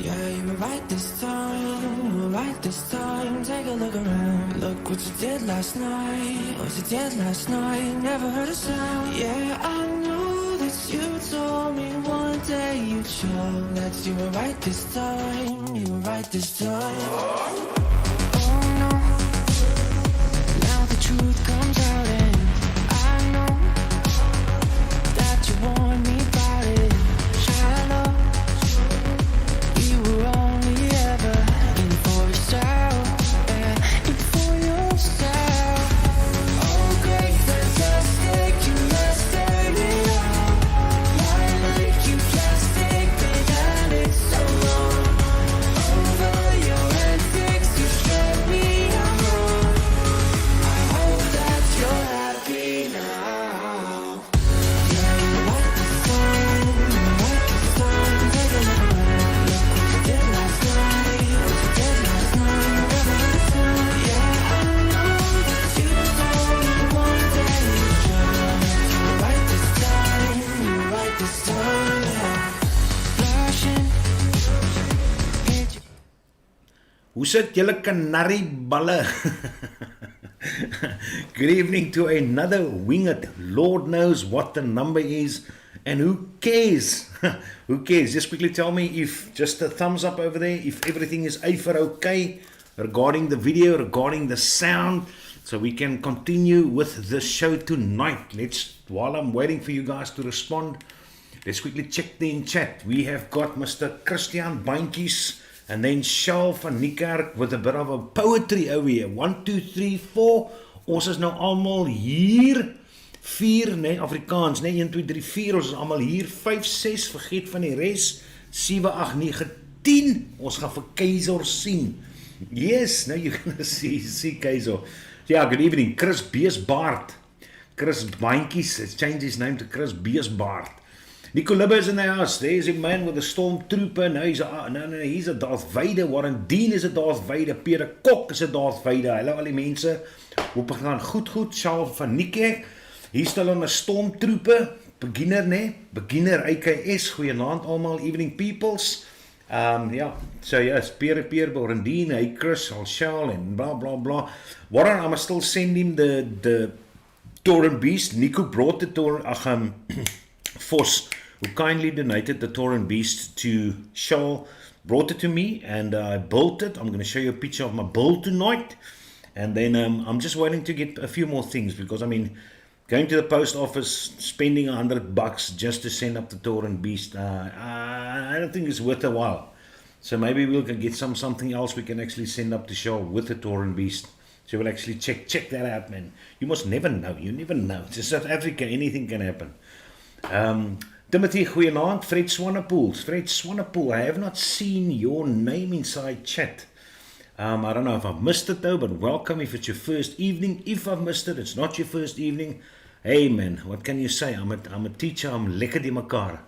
Yeah, you were right this time, you were right this time. Take a look around, look what you did last night. What you did last night, never heard a sound. Yeah, I know that you told me one day you'd show that you were right this time, you were right this time. Oh no, now the truth comes out and I know that you warned me about it. Shallow, you were only ever in for yourself, yeah, in for yourself. Oh great, fantastic, you messed it up. Like you plastic, but that is so long. Over your antics, you scared me out. I hope that you're happy now. Yeah, you like this time, you like this time. Take a look around, look what you did last night. What you did last night, never heard a sound. Yeah, I know that you told me one day you'd show that you were right this time, you were right this time, yeah. Flashing, hit you. Hoe sit julle kanarie balle? Good evening to another winged. Lord knows what the number is, and who cares? Who cares? Just quickly tell me if just a thumbs up over there, if everything is okay regarding the video, regarding the sound, so we can continue with the show tonight. While I'm waiting for you guys to respond, let's quickly check the in chat. We have got Mr. Christian Baintjies, and then Charl van Niekerk with a bit of a poetry over here. 1, 2, 3, 4. Ons is nou allemaal hier. 4, nee, Afrikaans, nee, 1, 2, 3, 4. Ons is allemaal hier. 5, 6, vergeet van die rest. 7, 8, 9, 10. Ons gaan vir Keizer sien. Yes, now you're going to see Keizer. Yeah, good evening. Chris Beesbaard. Chris Baintjies has changed his name to Chris Beesbaard. Nico Libbe is in the house. There's a man with a stormtrooper. No, he's a Darth Vader. Warren Dean is a Darth Vader. Peter Kok is a Darth Vader. Hallo al die mense. Hoop het gaan goed. Charl van Niekerk. Hier stel hom 'n stormtrooper. Beginner, nee. Beginner AKS. Goeienaand almal. Evening peoples. Yeah. So yes, Peter Warren Dean. Hey Chris, Charl and blah blah blah. Warren, I'm still send him the Torrent Beast. Nico brought the Torrent Foss, who kindly donated the Torrent Beast to Charl, brought it to me, and I built it. I'm going to show you a picture of my build tonight, and then I'm just waiting to get a few more things, because I mean, going to the post office, spending $100 just to send up the Torrent Beast, I don't think it's worth a while. So maybe we'll get something else we can actually send up to Charl with the Torrent Beast. So we'll actually check that out, man. You must never know. You never know. It's South Africa. Anything can happen. Timothy, goeienaand. Fred Swanepoel, I have not seen your name inside chat. I don't know if I've missed it though, but welcome if it's your first evening. If I've missed it, it's not your first evening. Hey man, what can you say? I'm a teacher, I'm lekker die mekaar.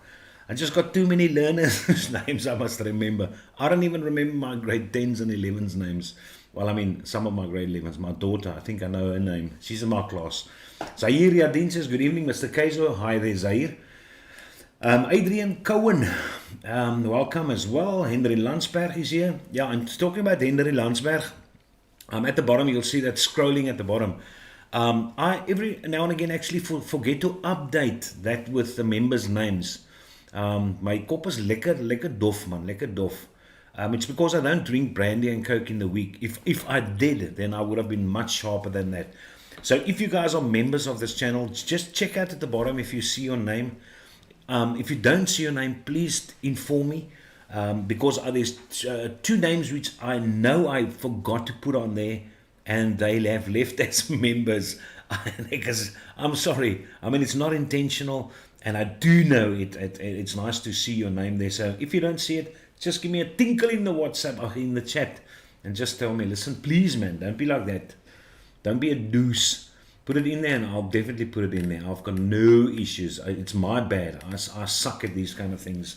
I just got too many learners whose names I must remember. I don't even remember my grade 10s and 11s names. Well, I mean, some of my grade 11s. My daughter, I think I know her name. She's in my class. Zahir Yadin says, good evening, Mr. Keizer. Hi there, Zahir. Adrian Cohen, welcome as well. Henry Landsberg is here. Yeah, I'm talking about Henry Landsberg. At the bottom, you'll see that scrolling at the bottom. I every now and again actually forget to update that with the members' names. My kop is lekker dof, man, lekker dof. It's because I don't drink brandy and coke in the week. If I did, then I would have been much sharper than that. So if you guys are members of this channel, just check out at the bottom if you see your name. If you don't see your name, please inform me, because there's 2 names which I know I forgot to put on there, and they have left as members. Because I'm sorry, I mean, it's not intentional, and I do know it's nice to see your name there. So if you don't see it, just give me a tinkle in the WhatsApp or in the chat, and just tell me, listen, please man, don't be like that. Don't be a deuce. Put it in there, and I'll definitely put it in there. I've got no issues. It's my bad. I suck at these kind of things.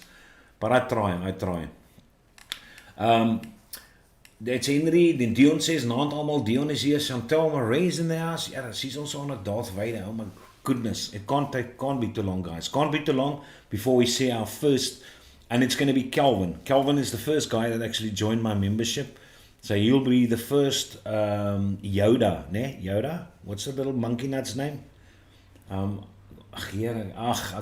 But I try. That's Henry. Then Dion says, not almal. Dion is here. Chantal Marie's in the house. Yeah, she's also on a Darth Vader. Oh my goodness. It can't be too long, guys. Can't be too long before we see our first and it's going to be Calvin. Calvin is the first guy that actually joined my membership. So he'll be the first Yoda, ne? Yoda? What's the little monkey nut's name? I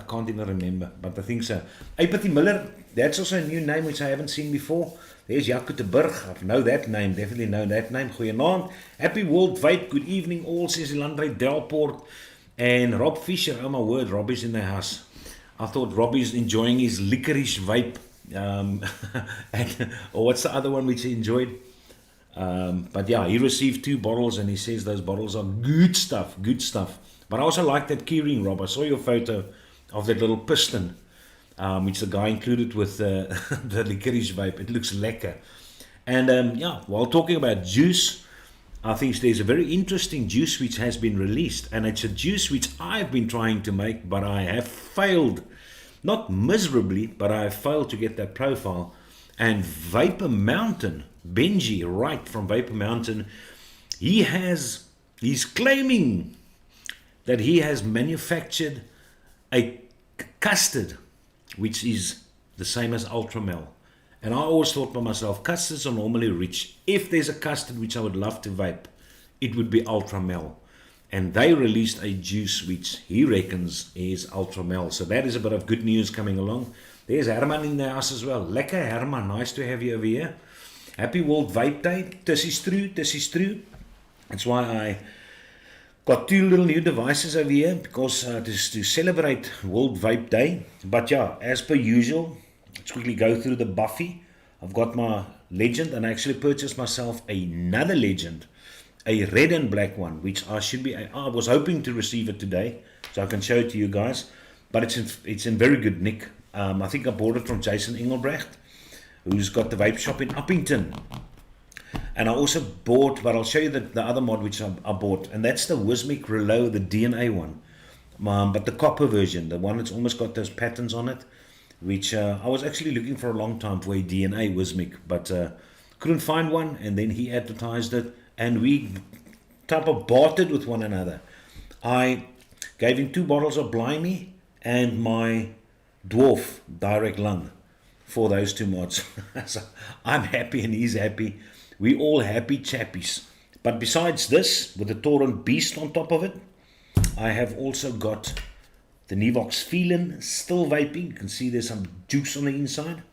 can't even remember, but I think so. Apathy Miller, that's also a new name which I haven't seen before. There's Jaco de Burg, I know that name, definitely know that name. Goeienaand, Happy World Vape, good evening all, says Landry Delport. And Rob Fisher, oh my word, Robbie's in the house. I thought Robbie's enjoying his licorice vape. Or what's the other one which he enjoyed? But yeah, he received 2 bottles and he says those bottles are good stuff, good stuff. But I also like that keyring, Rob. I saw your photo of that little piston, which the guy included with the licorice vape. It looks lekker. And yeah, while talking about juice, I think there's a very interesting juice which has been released. And it's a juice which I've been trying to make, but I have failed. Not miserably, but I have failed to get that profile. And Vapor Mountain, Benji, right from Vapor Mountain, he's claiming that he has manufactured a custard which is the same as Ultramel. And I always thought by myself, custards are normally rich. If there's a custard which I would love to vape, it would be Ultramel. And they released a juice which he reckons is Ultramel. So that is a bit of good news coming along. There's Herman in the house as well. Lekker Herman, nice to have you over here. Happy World Vape Day. This is true. That's why I got 2 little new devices over here, because to celebrate World Vape Day. But yeah, as per usual, let's quickly go through the Buffy. I've got my Legend, and I actually purchased myself another Legend, a red and black one, which I was hoping to receive it today, so I can show it to you guys. But it's in very good nick. I think I bought it from Jason Engelbrecht, who's got the vape shop in Uppington. And I also bought, but I'll show you the other mod which I bought, and that's the Wismic Relo, the DNA one, but the copper version, the one that's almost got those patterns on it, which I was actually looking for a long time for a DNA Wismic, but couldn't find one, and then he advertised it, and we type of bartered with one another. I gave him 2 bottles of Blimey and my Dwarf Direct Lung for those 2 mods. So I'm happy and he's happy. We all happy chappies. But besides this, with the Torrent Beast on top of it, I have also got the Nevox Felin still vaping. You can see there's some juice on the inside.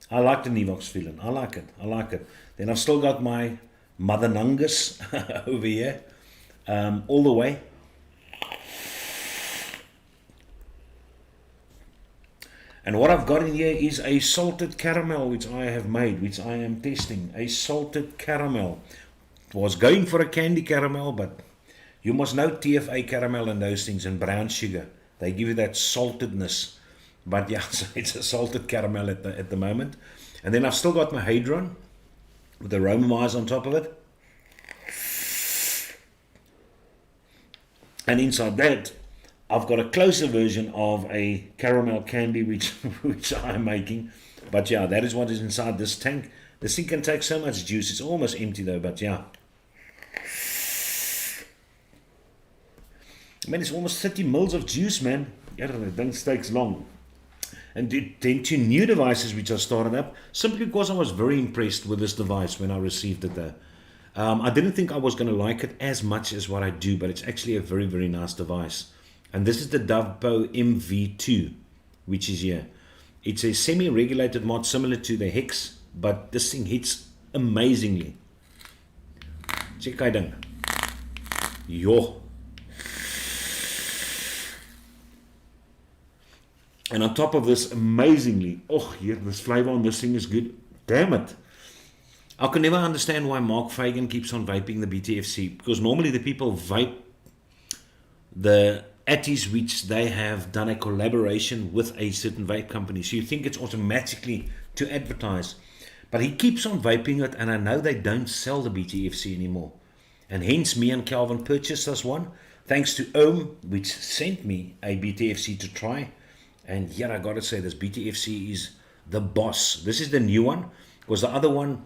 I like the Nevox Felin. I like it. Then I've still got my Mother Nungus over here, all the way. And what I've got in here is a salted caramel, which I have made, which I am testing. A salted caramel. Was going for a candy caramel, but you must know TFA caramel and those things, and brown sugar. They give you that saltedness. But yeah, so it's a salted caramel at the moment. And then I've still got my Hadron with the Aromamize on top of it. And inside that, I've got a closer version of a caramel candy which I'm making. But yeah, that is what is inside this tank. This thing can take so much juice. It's almost empty though, but yeah. Man, it's almost 30 mils of juice, man. Yeah, the thing takes long. And then 2 new devices which I started up, simply because I was very impressed with this device when I received it there. I didn't think I was going to like it as much as what I do, but it's actually a very, very nice device. And this is the Dovpo MV2, which is here. It's a semi-regulated mod similar to the Hex, but this thing hits amazingly. Check it out. Yo. And on top of this, amazingly, oh yeah, this flavor on this thing is good. Damn it. I can never understand why Mark Fagan keeps on vaping the BTFC, because normally the people vape the Atties which they have done a collaboration with a certain vape company. So you think it's automatically to advertise. But he keeps on vaping it, and I know they don't sell the BTFC anymore. And hence me and Calvin purchased this one, thanks to Ohm, which sent me a BTFC to try. And yeah, I gotta say, this BTFC is the boss. This is the new one, because the other one,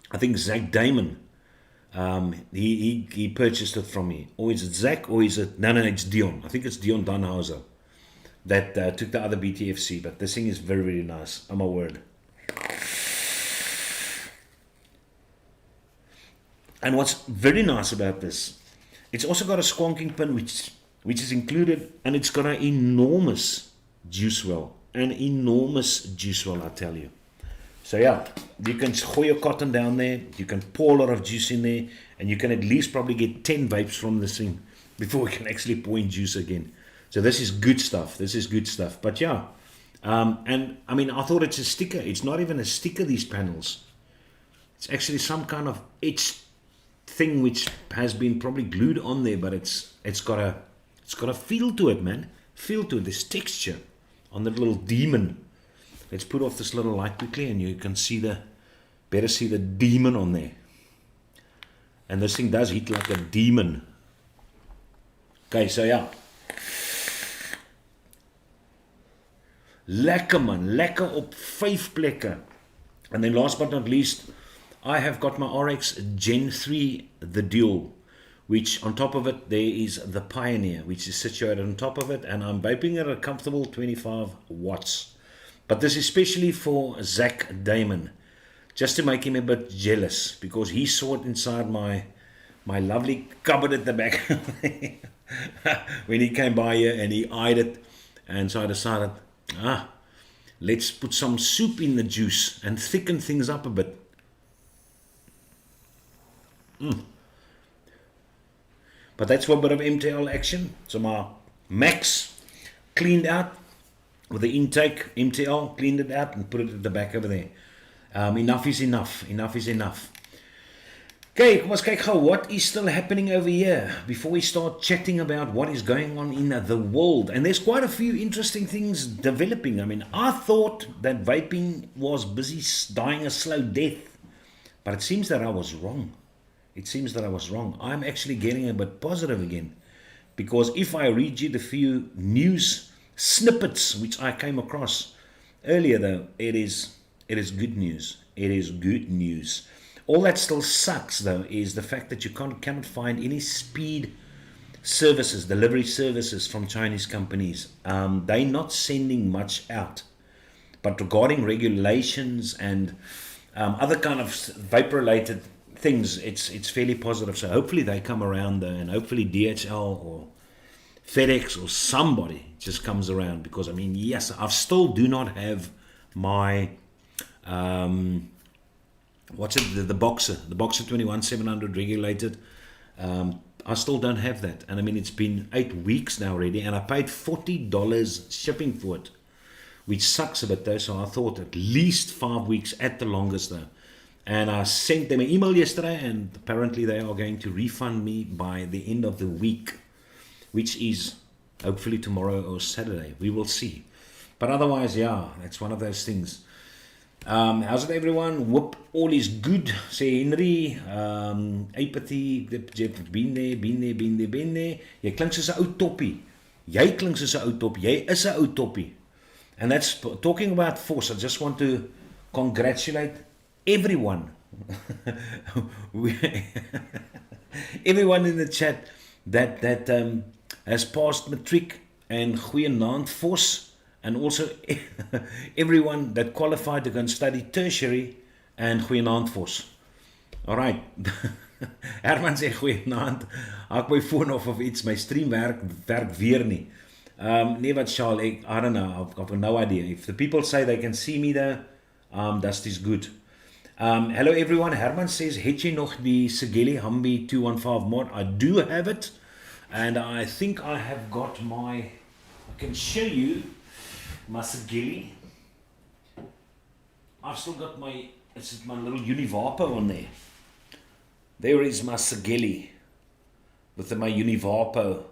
I think Zach Damon, he purchased it from me. Or is it Zach, or is it, no, it's Dion. I think it's Dion Dunhauser. that took the other BTFC, but this thing is very, very nice. Oh my word. And what's very nice about this, it's also got a squonking pin which is included, and it's got an enormous juice well. An enormous juice well, I tell you. So yeah, you can gooi your cotton down there, you can pour a lot of juice in there, and you can at least probably get 10 vapes from this thing before we can actually pour in juice again. So this is good stuff. This is good stuff. But yeah, and I mean, I thought it's a sticker. It's not even a sticker, these panels. It's actually some kind of etched thing which has been probably glued on there, but it's got a feel to it, man. Feel to it. There's texture on the little demon. Let's put off this little light quickly, and you can see better see the demon on there. And this thing does hit like a demon. Okay, so yeah. Lekker man, lekker op 5 plekke. And then last but not least, I have got my RX Gen 3, the Dual, which on top of it, there is the Pioneer, which is situated on top of it, and I'm vaping at a comfortable 25 watts. But this is especially for Zach Damon, just to make him a bit jealous, because he saw it inside my lovely cupboard at the back when he came by here, and he eyed it, and so I decided, let's put some soup in the juice and thicken things up a bit. But that's for a bit of MTL action. So my Max cleaned out with the intake, MTL, cleaned it out and put it at the back over there. Enough is enough. Enough is enough. Okay, kom ons kyk gou what is still happening over here before we start chatting about what is going on in the world. And there's quite a few interesting things developing. I mean, I thought that vaping was busy dying a slow death, but it seems that I was wrong. It seems that I was wrong. I'm actually getting a bit positive again, because if I read you the few news snippets which I came across earlier, though, it is good news. It is good news. All that still sucks, though, is the fact that you cannot find any speed services, delivery services from Chinese companies. They're not sending much out. But regarding regulations and other kind of vape-related things, it's fairly positive. So hopefully they come around, though, and hopefully DHL or FedEx or somebody just comes around, because, I mean, yes, I still do not have my... what's it, the Boxer 21700 regulated. I still don't have that, and I mean, it's been 8 weeks now already, and I paid $40 shipping for it, which sucks a bit, though. So I thought at least 5 weeks at the longest, though. And I sent them an email yesterday, and apparently they are going to refund me by the end of the week, which is hopefully tomorrow or Saturday. We will see. But otherwise, yeah, it's one of those things. How's it, everyone? Whoop, all is good, say Henry. Apathy, been there. Jy klink soos 'n ou toppie. Jy klink soos 'n ou toppie. Jy is 'n ou toppie. And that's talking about force. I just want to congratulate everyone. Everyone in the chat that has passed matric, and goeienaand Vos. And also everyone that qualified to go and study tertiary, and goeienaand Vos. All right. Herman sê goeienaand. Haak my phone off of iets. My stream werk weer nie. Nee, wat Charles, I don't know. I've got no idea. If the people say they can see me there, that is good. Hello everyone. Herman says, het jy nog die Sigeli Humvee 215 mod? I do have it. And I think I have got I can show you my Sigeli. I've still got my little Univapo on there. There is my Sigeli with my Univapo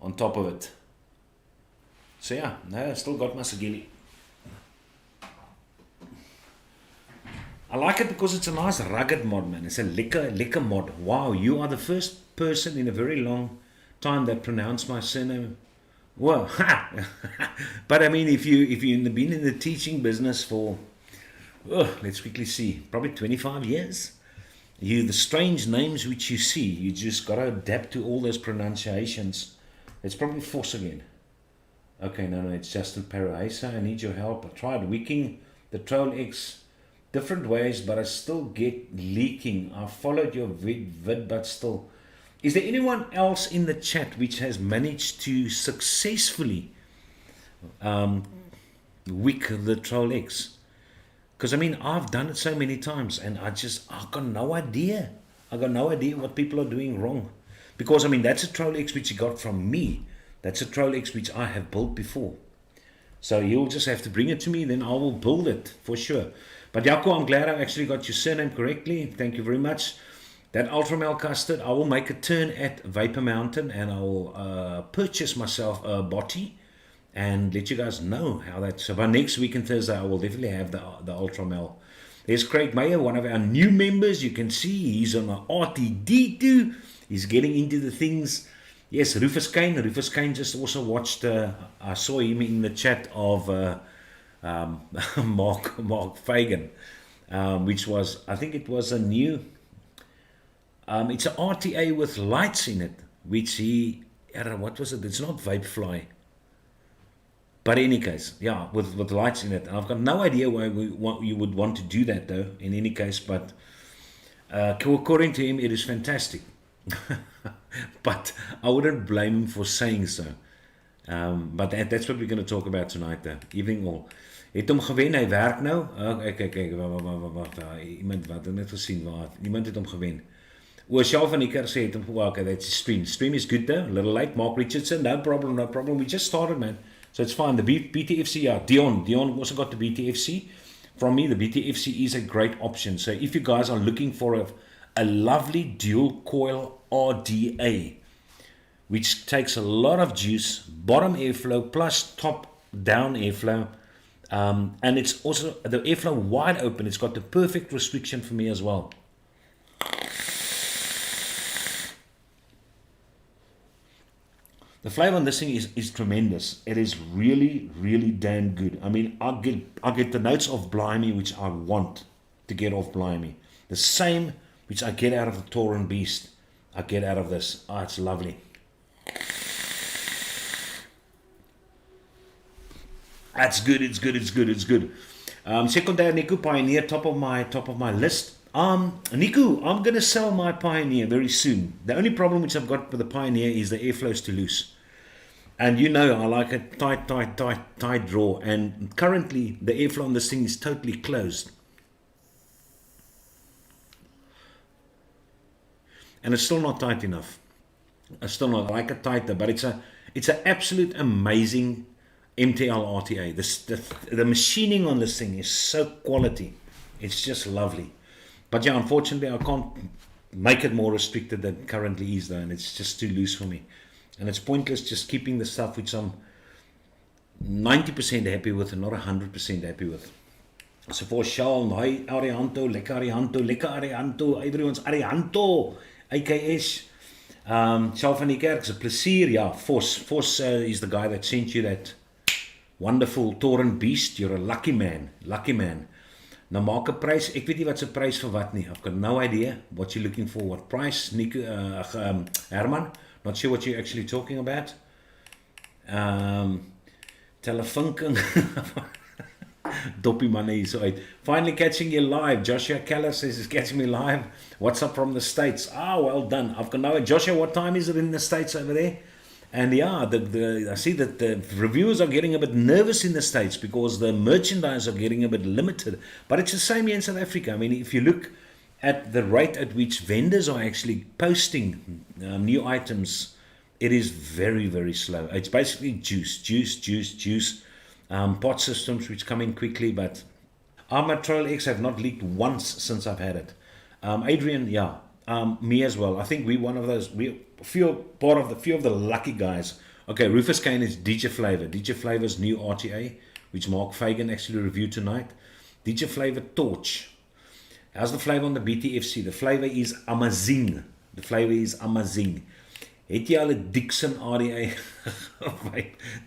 on top of it. So yeah, no, I've still got my Sigeli. I like it because it's a nice rugged mod, man. It's a lekker mod. Wow, you are the first person in a very long time that pronounced my surname. Well, but I mean, if you've been in the teaching business for, let's quickly see, probably 25 years, the strange names which you see, you just got to adapt to all those pronunciations. It's probably Vos again. Okay, no, it's Justin Perro. Hey, sir, I need your help. I tried wicking the Troll X different ways, but I still get leaking. I followed your vid, but still. Is there anyone else in the chat which has managed to successfully wick the Troll X? Because I mean, I've done it so many times, and I got no idea. I got no idea what people are doing wrong. Because I mean, that's a Troll X which you got from me. That's a Troll X which I have built before. So you'll just have to bring it to me, then I will build it for sure. But Jaco, I'm glad I actually got your surname correctly. Thank you very much. That Ultramel custard, I will make a turn at Vapor Mountain, and I will purchase myself a botty and let you guys know how that. So by next week and Thursday, I will definitely have the Ultramel. There's Craig Mayer, one of our new members. You can see he's on the RTD2. He's getting into the things. Yes, Rufus Kane. Rufus Kane just also watched, I saw him in the chat of Mark Fagan, which was, I think it was a new, it's an RTA with lights in it, which he, I don't know, what was it? It's not Vapefly. But in any case, yeah, with lights in it. And I've got no idea why you would want to do that, though, in any case. But according to him, it is fantastic. But I wouldn't blame him for saying so. But that's what we're going to talk about tonight, though. Evening all. Het hom gewen, hy werk nou. Kyk, wag. Iemand wat het net gesien waar. Iemand het hom gewen. Shaal van die kerk sê het hom, okay, that's stream. Stream is good though. A little late. Mark Richardson, no problem. We just started, man. So it's fine. The BTFC, yeah. Dion also got the BTFC. From me, the BTFC is a great option. So if you guys are looking for a lovely dual coil RDA, which takes a lot of juice, bottom airflow plus top down airflow, and it's also the airflow wide open. It's got the perfect restriction for me as well. The flavor on this thing is tremendous. It is really, really damn good. I mean, I get the notes of Blimey, which I want to get off Blimey. The same which I get out of the Tauren Beast, I get out of this. Oh, it's lovely. That's good. It's good. Secondary Nico Pioneer, top of my list. Nico, I'm gonna sell my Pioneer very soon. The only problem which I've got with the Pioneer is the airflow's too loose. And you know I like a tight draw. And currently the airflow on this thing is totally closed. And it's still not tight enough. I like it tighter, but it's an absolute amazing MTL RTA. The machining on this thing is so quality. It's just lovely. But yeah, unfortunately, I can't make it more restricted than it currently is, though, and it's just too loose for me. And it's pointless just keeping the stuff which I'm 90% happy with and not 100% happy with. So for Shaal, hi Arihanto, lekker Arihanto, everyone's Arihanto, AKS. Shaal van die Kerk, it's a plezier. Ja, Vos is the guy that sent you that wonderful Tauren Beast. You're a lucky man. Nou maak 'n prys. Ek weet nie wat se prys vir wat nie. I've got no idea what you're looking for. What price, Nico, Herman? Not sure what you're actually talking about. Telefunking. Doppie man hier so uit. Finally catching you live. Joshua Keller says he's catching me live. What's up from the States? Ah, well done. I've got no idea. Joshua, what time is it in the States over there? And yeah, I see that the reviewers are getting a bit nervous in the States because the merchandise are getting a bit limited. But it's the same here in South Africa. I mean, if you look at the rate at which vendors are actually posting new items, it is very, very slow. It's basically juice. Pot systems which come in quickly, but Armored Trail X have not leaked once since I've had it. Adrian, yeah. Me as well. I think we're one of those. We few of the lucky guys. Okay, Rufus Kane is DJ Flavor. DJ Flavor's new RTA, which Mark Fagan actually reviewed tonight. DJ Flavor Torch. How's the flavor on the BTFC? The flavor is amazing. Het jy al 'n Dixon RTA?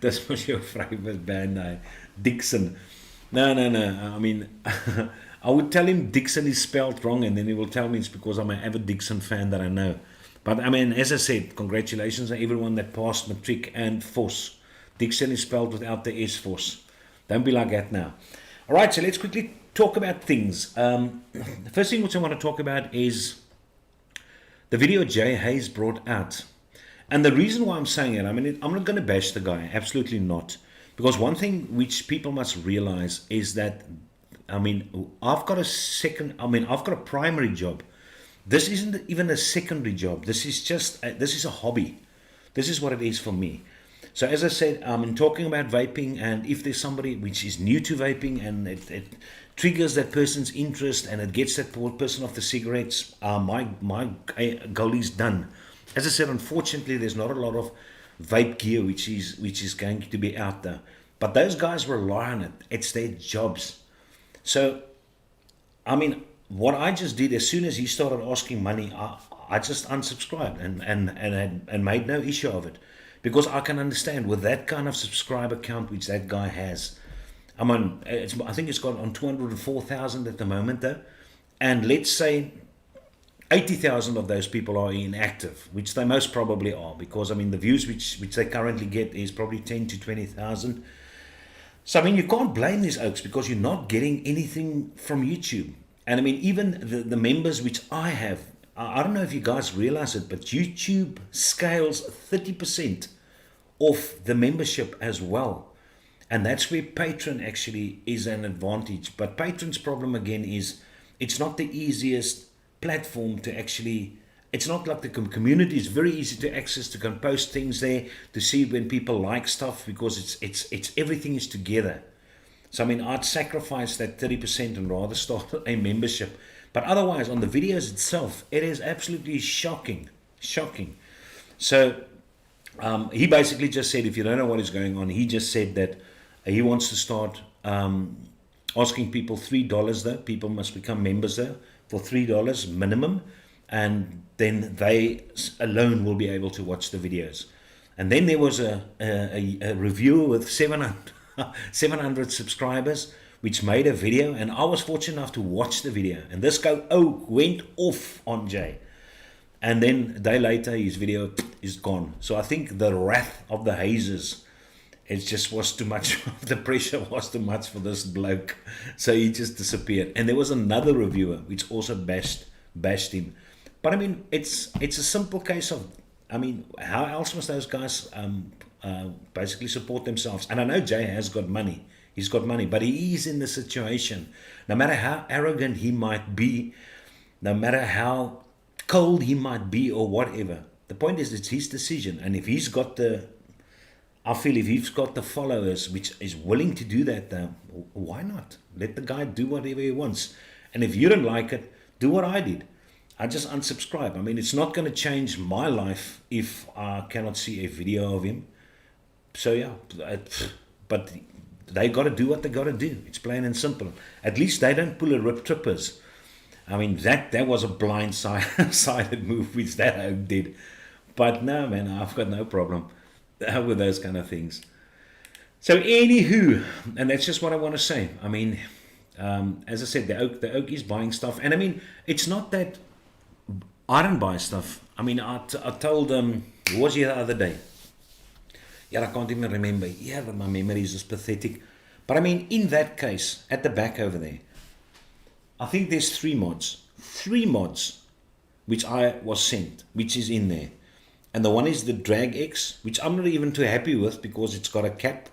Dis mos jou favorite band name. Dixon. No. I mean, I would tell him Dixon is spelled wrong, and then he will tell me it's because I'm an avid Dixon fan that I know. But I mean, as I said, congratulations on everyone that passed matric and FOS. Dixon is spelled without the S force. Don't be like that now. All right, so let's quickly talk about things. The first thing which I want to talk about is the video Jay Hayes brought out. And the reason why I'm saying it, I mean, I'm not going to bash the guy, absolutely not. Because one thing which people must realize is that, I mean, I've got a primary job. This isn't even a secondary job. This is a hobby. This is what it is for me. So as I said, in talking about vaping, and if there's somebody which is new to vaping and it triggers that person's interest and it gets that person off the cigarettes, my goal is done. As I said, unfortunately, there's not a lot of vape gear which is going to be out there. But those guys rely on it. It's their jobs. So, I mean, what I just did, as soon as he started asking money, I just unsubscribed and made no issue of it. Because I can understand with that kind of subscriber count which that guy has. I think it's got on 204,000 at the moment though. And let's say 80,000 of those people are inactive, which they most probably are, because I mean the views which they currently get is probably 10 to 20,000. So I mean you can't blame these oaks because you're not getting anything from YouTube. And I mean even the members which I have, I don't know if you guys realize it, but YouTube scales 30% off the membership as well. And that's where Patreon actually is an advantage. But Patreon's problem again is it's not the easiest platform to actually, it's not like the community is very easy to access, to can post things there, to see when people like stuff, because it's everything is together. So I mean I'd sacrifice that 30% and rather start a membership. But otherwise, on the videos itself, it is absolutely shocking. So he basically just said, if you don't know what is going on, he just said that he wants to start asking people $3 though. People must become members though for $3 minimum. And then they alone will be able to watch the videos. And then there was a reviewer with 700 subscribers, which made a video, and I was fortunate enough to watch the video. And this guy went off on Jay. And then a day later, his video is gone. So I think the wrath of the hazers, it just was too much. The pressure was too much for this bloke. So he just disappeared. And there was another reviewer which also bashed him. But I mean, it's a simple case of, I mean, how else must those guys basically support themselves? And I know Jay has got money. He's got money, but he is in the situation. No matter how arrogant he might be, no matter how cold he might be or whatever, the point is it's his decision. And if he's got I feel if he's got the followers which is willing to do that, why not? Let the guy do whatever he wants. And if you don't like it, do what I did. I just unsubscribe. I mean, it's not going to change my life if I cannot see a video of him. So yeah, but they got to do what they got to do. It's plain and simple. At least they don't pull a Rip Trippers. I mean, that was a blind-sided move which that oak did. But no, man, I've got no problem with those kind of things. So anywho, and that's just what I want to say. I mean, as I said, the oak is buying stuff. And I mean, it's not that I don't buy stuff. I mean, I told who was here the other day? Yeah, I can't even remember. Yeah, my memory is just pathetic. But I mean, in that case, at the back over there, I think there's three mods, which I was sent, which is in there. And the one is the Drag X, which I'm not even too happy with because it's got a cap.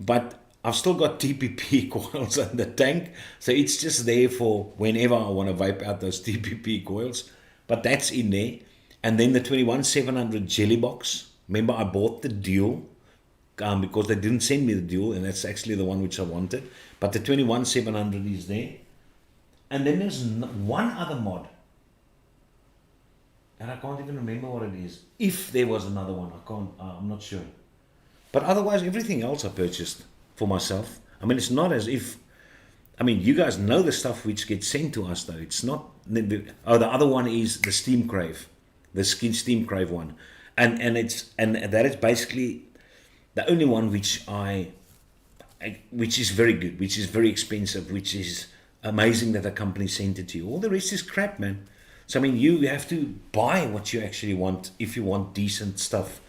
But I've still got TPP coils in the tank. So it's just there for whenever I want to vape out those TPP coils. But that's in there. And then the 21700 Jelly Box. Remember, I bought the dual because they didn't send me the dual, and that's actually the one which I wanted. But the 21700 is there. And then there's one other mod. And I can't even remember what it is. If there was another one, I'm not sure. But otherwise, everything else I purchased for myself. I mean, it's not as if, I mean, you guys know the stuff which gets sent to us, though. It's not, the other one is the Steam Crave, the Steam Crave one. And that is basically the only one which is very good, which is very expensive, which is amazing that the company sent it to you. All the rest is crap, man. So I mean, you have to buy what you actually want if you want decent stuff.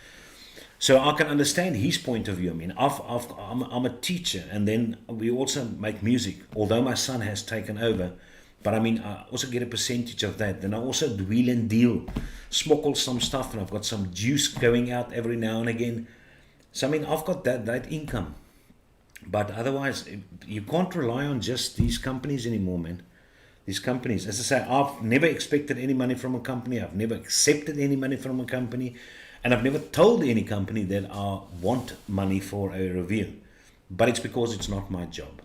So I can understand his point of view. I mean, I'm a teacher, and then we also make music, although my son has taken over. But I mean, I also get a percentage of that. Then I also wheel and deal, smokle some stuff, and I've got some juice going out every now and again. So I mean, I've got that income. But otherwise, you can't rely on just these companies anymore, man. These companies, as I say, I've never expected any money from a company. I've never accepted any money from a company. And I've never told any company that I want money for a review. But it's because it's not my job.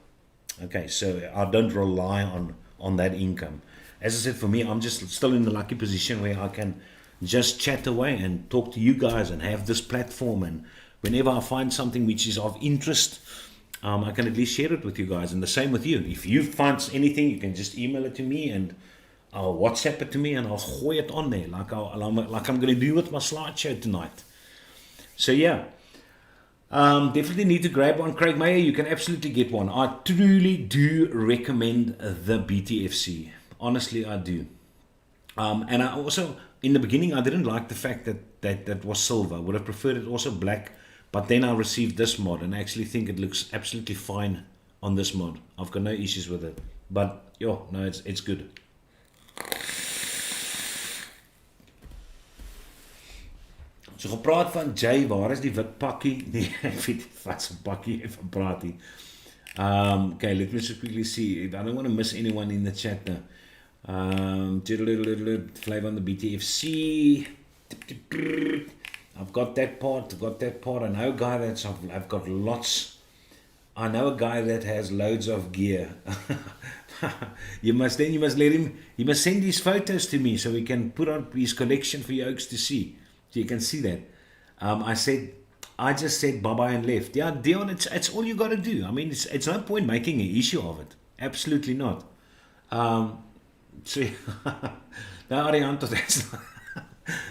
Okay, so I don't rely on that income. As I said, for me, I'm just still in the lucky position where I can just chat away and talk to you guys and have this platform. And whenever I find something which is of interest, I can at least share it with you guys. And the same with you. If you find anything, you can just email it to me and I'll WhatsApp it to me and I'll gooi it on there like I'm going to do with my slideshow tonight. So yeah, definitely need to grab one. Craig Mayer, you can absolutely get one. I truly do recommend the BTFC. Honestly, I do. And I also, in the beginning, I didn't like the fact that was silver. I would have preferred it also black. But then I received this mod and I actually think it looks absolutely fine on this mod. I've got no issues with it. But, yo, no, it's good. So gepraat van Jay, waar is die wit pakkie? Nee, ek weet nie wat so pakkie van praat nie. Okay, let me just quickly see. I don't want to miss anyone in the chat now. Flavor on the BTFC. I've got that part. I know a guy I've got lots. I know a guy that has loads of gear. you must let him, you must send these photos to me so we can put on his collection for you folks to see. So you can see that. I just said bye-bye and left. Yeah, Dion, it's all you got to do. I mean, it's no point making an issue of it. Absolutely not. So, no, Arianto,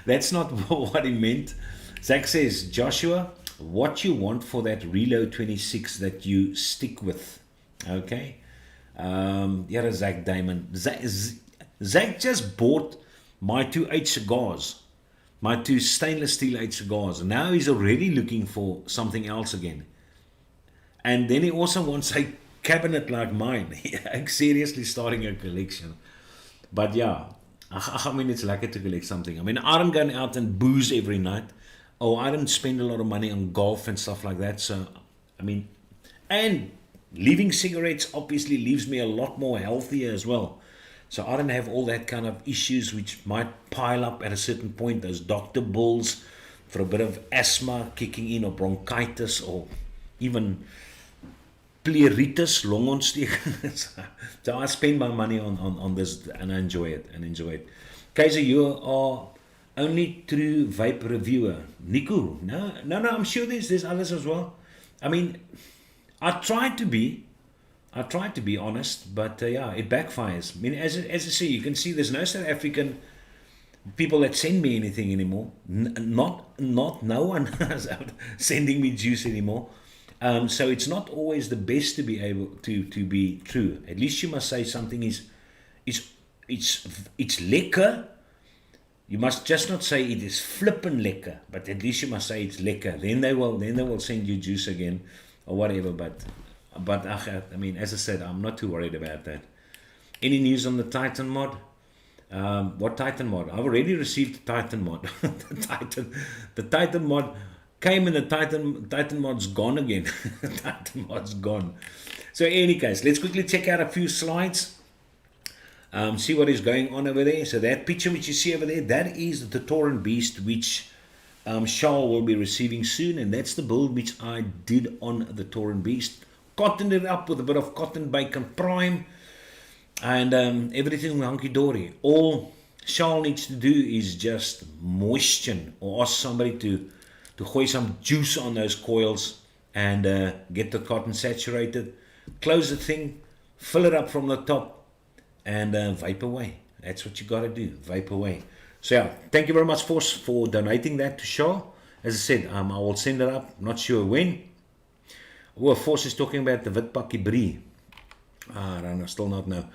that's not what he meant. Zach says, Joshua, what you want for that Reload 26 that you stick with. Okay. Yeah, Zach Damon. Zach just bought my 2 8 cigars. My 2 stainless steel 8 cigars. Now he's already looking for something else again. And then he also wants a cabinet like mine. I'm seriously starting a collection. But yeah, I mean, it's lekker to collect something. I mean, I don't go out and booze every night. Oh, I don't spend a lot of money on golf and stuff like that. So, I mean, and leaving cigarettes obviously leaves me a lot more healthier as well. So I don't have all that kind of issues which might pile up at a certain point. Those doctor bills for a bit of asthma kicking in or bronchitis or even pleuritis, longontsteking. So I spend my money on this and I enjoy it Kaiser, you are only true vape reviewer. Nico, no, I'm sure there's others as well. I mean, I try to be honest, but yeah, it backfires. I mean, as I say, you can see there's no South African people that send me anything anymore. No one is out sending me juice anymore. So it's not always the best to be able to be true. At least you must say something is lekker. You must just not say it is flippin' lekker, but at least you must say it's lekker. Then they will send you juice again or whatever. But I mean, as I said, I'm not too worried about that. Any news on the Titan mod? What Titan mod? I've already received the Titan mod. the Titan mod came and the Titan mod's gone again. Titan mod's gone. So in any case, let's quickly check out a few slides. See what is going on over there. So that picture which you see over there, that is the Tauren Beast which Charles will be receiving soon, and that's the build which I did on the Tauren Beast. Cottoned it up with a bit of cotton bacon prime and everything hunky-dory. All Charles needs to do is just moisten or ask somebody to gooi some juice on those coils and get the cotton saturated. Close the thing, fill it up from the top, and vape away. That's what you got to do, vape away. So yeah, thank you very much for donating that to Shaw. As I said, I will send it up, not sure when. Well, Force is talking about the Witpakkie Brie. I don't know, still not know.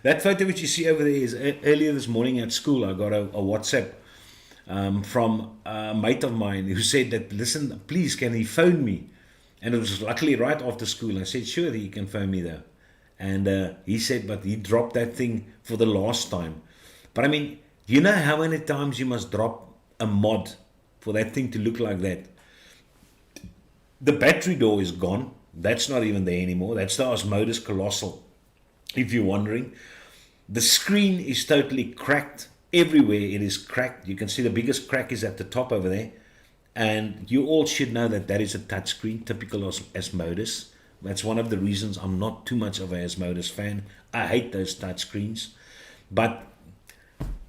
That photo which you see over there is earlier this morning at school. I got a WhatsApp from a mate of mine who said that, listen, please, can he phone me? And it was luckily right after school. I said, sure, he can phone me though. And he said, but he dropped that thing for the last time. But I mean, you know how many times you must drop a mod for that thing to look like that? The battery door is gone. That's not even there anymore. That's the Osmodus Colossal, if you're wondering. The screen is totally cracked. Everywhere it is cracked. You can see the biggest crack is at the top over there. And you all should know that that is a touchscreen, typical Osmodus. That's one of the reasons I'm not too much of a Osmodus fan. I hate those touchscreens. But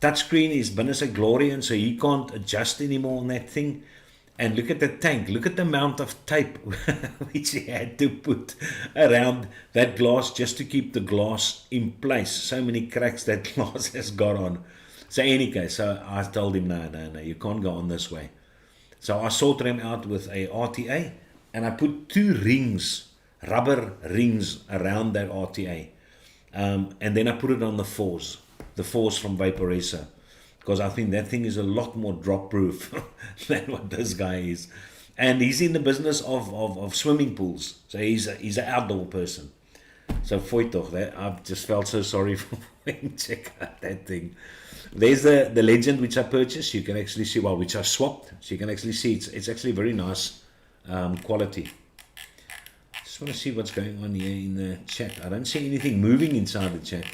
touchscreen is binne sy glory, and so he can't adjust anymore on that thing. And look at the tank. Look at the amount of tape which he had to put around that glass just to keep the glass in place. So many cracks that glass has got on. So any case, so I told him, no, you can't go on this way. So I sorted him out with a RTA, and I put 2 rings, rubber rings around that RTA. And then I put it on the fours from Vaporessa, because I think that thing is a lot more drop proof than what this guy is. And he's in the business of swimming pools, so he's an outdoor person. So fooi toch, that I just felt so sorry for him. Check out that thing. There's the Legend which I purchased. You can actually see, well, which I swapped, so you can actually see it's actually very nice quality. Just want to see what's going on here in the chat. I don't see anything moving inside the chat.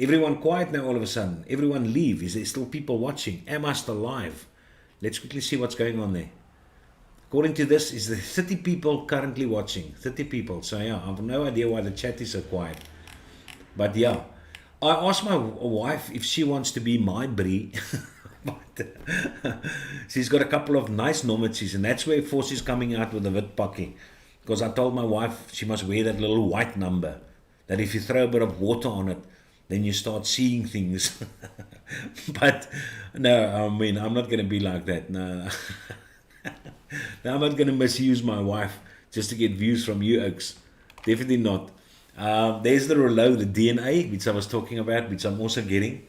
Everyone quiet now all of a sudden. Everyone leave. Is there still people watching? Am I still live? Let's quickly see what's going on there. According to this, is there 30 people currently watching? 30 people. So yeah, I have no idea why the chat is so quiet. But yeah, I asked my wife if she wants to be my brie. But she's got a couple of nice nomads, and that's where Force is coming out with the wit pakkie. Because I told my wife she must wear that little white number, that if you throw a bit of water on it, then you start seeing things. But no, I mean, I'm not going to be like that. No. No, I'm not going to misuse my wife just to get views from you, Oaks. Definitely not. There's the Rollo, the DNA, which I was talking about, which I'm also getting.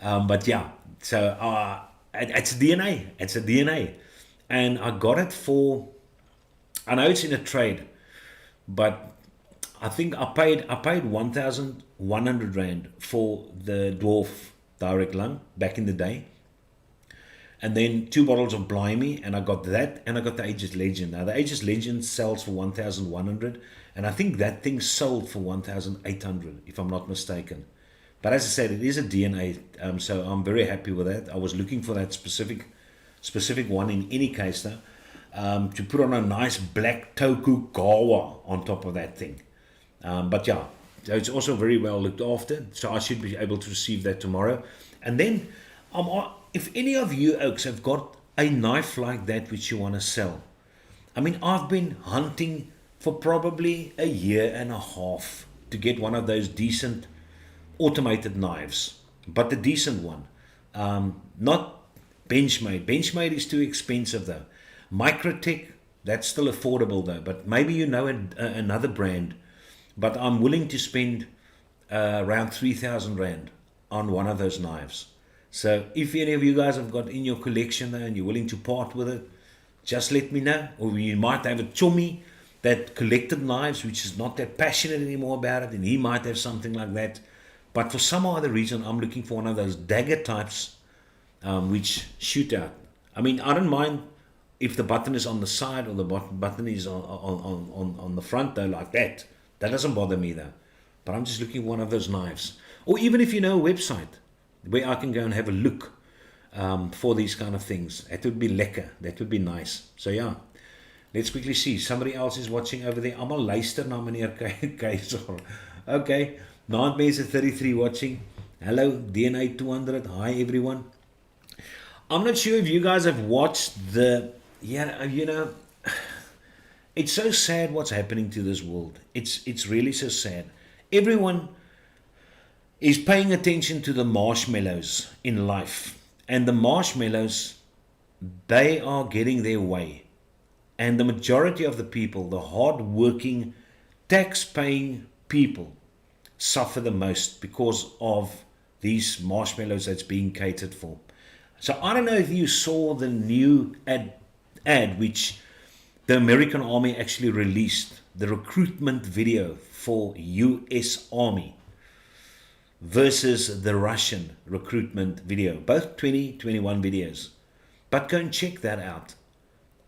But yeah, so it's DNA. It's a DNA. And I got it for, I know it's in a trade, but I think I paid 1,100 Rand for the Dwarf Direct Lung back in the day. And then 2 bottles of Blimey, and I got that, and I got the Aegis Legend. Now, the Aegis Legend sells for 1,100, and I think that thing sold for 1,800, if I'm not mistaken. But as I said, it is a DNA, so I'm very happy with that. I was looking for that specific one in any case, though, to put on a nice black Tokugawa on top of that thing. But yeah, so it's also very well looked after, so I should be able to receive that tomorrow. And then, if any of you Oaks have got a knife like that which you want to sell, I mean, I've been hunting for probably a year and a half to get one of those decent automated knives, but the decent one, not Benchmade. Benchmade is too expensive though. Microtech, that's still affordable though, but maybe you know another brand. But I'm willing to spend around 3,000 Rand on one of those knives. So if any of you guys have got in your collection there and you're willing to part with it, just let me know. Or you might have a chummy that collected knives, which is not that passionate anymore about it, and he might have something like that. But for some other reason, I'm looking for one of those dagger types which shoot out. I mean, I don't mind if the button is on the side or the button is on the front though, like that. That doesn't bother me though. But I'm just looking for one of those knives. Or even if you know a website where I can go and have a look for these kind of things. That would be lekker. That would be nice. So yeah, let's quickly see. Somebody else is watching over there. Almal luister na meneer Keiser. Okay, Naandmense 33 watching. Hello, DNA 200. Hi everyone. I'm not sure if you guys have watched the, you know, it's so sad what's happening to this world. It's really so sad. Everyone is paying attention to the marshmallows in life. And the marshmallows, they are getting their way. And the majority of the people, the hard-working, tax-paying people, suffer the most because of these marshmallows that's being catered for. So I don't know if you saw the new ad which the American Army actually released, the recruitment video for US Army versus the Russian recruitment video, both 2021 videos. But go and check that out.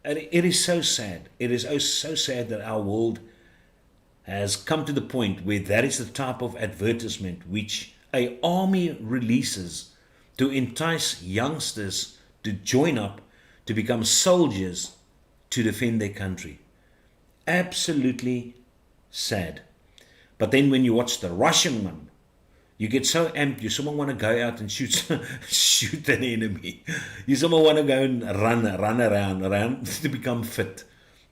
And it is so sad. It is so sad that our world has come to the point where that is the type of advertisement which a army releases to entice youngsters to join up, to become soldiers, to defend their country. Absolutely sad. But then when you watch the Russian one, you get so amped, you someone want to go out and shoot an enemy. You someone want to go and run around to become fit.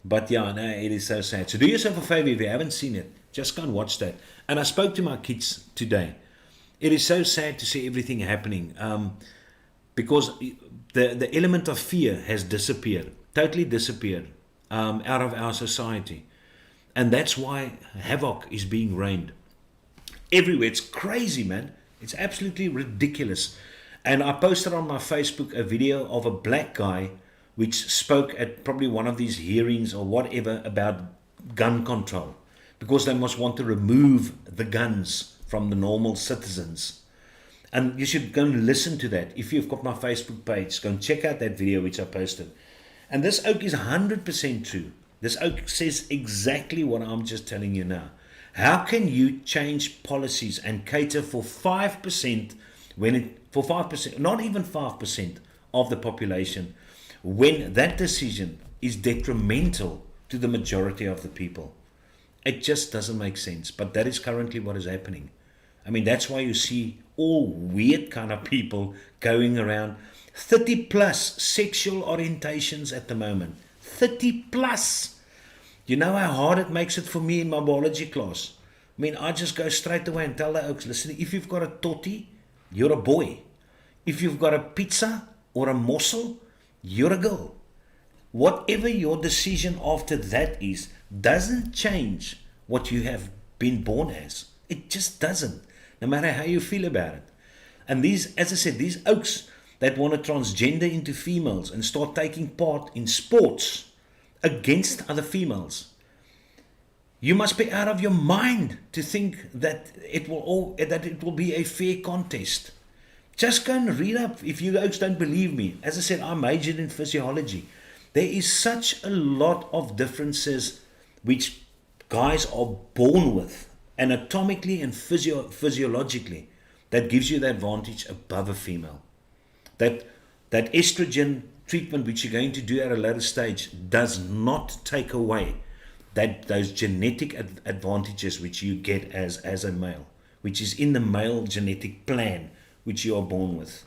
But yeah, no, it is so sad. So do yourself a favor, if you haven't seen it, just go and watch that. And I spoke to my kids today. It is so sad to see everything happening, because the element of fear has disappeared, totally disappeared, out of our society. And that's why havoc is being rained everywhere. It's crazy, man. It's absolutely ridiculous. And I posted on my Facebook a video of a black guy which spoke at probably one of these hearings or whatever about gun control, because they must want to remove the guns from the normal citizens. And you should go and listen to that. If you've got my Facebook page, go and check out that video which I posted. And this oak is 100% true. This oak says exactly what I'm just telling you now. How can you change policies and cater for 5% for 5%, not even 5% of the population, when that decision is detrimental to the majority of the people? It just doesn't make sense. But that is currently what is happening. I mean, that's why you see all weird kind of people going around. 30 plus sexual orientations at the moment. 30 plus. You know how hard it makes it for me in my biology class? I mean, I just go straight away and tell the oaks, listen, if you've got a toti, you're a boy. If you've got a pizza or a morsel, you're a girl. Whatever your decision after that is, doesn't change what you have been born as. It just doesn't, no matter how you feel about it. And these, as I said, these oaks that want to transgender into females and start taking part in sports against other females, you must be out of your mind to think that it will be a fair contest. Just go and read up if you oaks don't believe me. As I said, I majored in physiology. There is such a lot of differences which guys are born with, anatomically and physiologically, that gives you the advantage above a female. That estrogen treatment which you're going to do at a later stage does not take away those genetic advantages which you get as a male, which is in the male genetic plan which you are born with.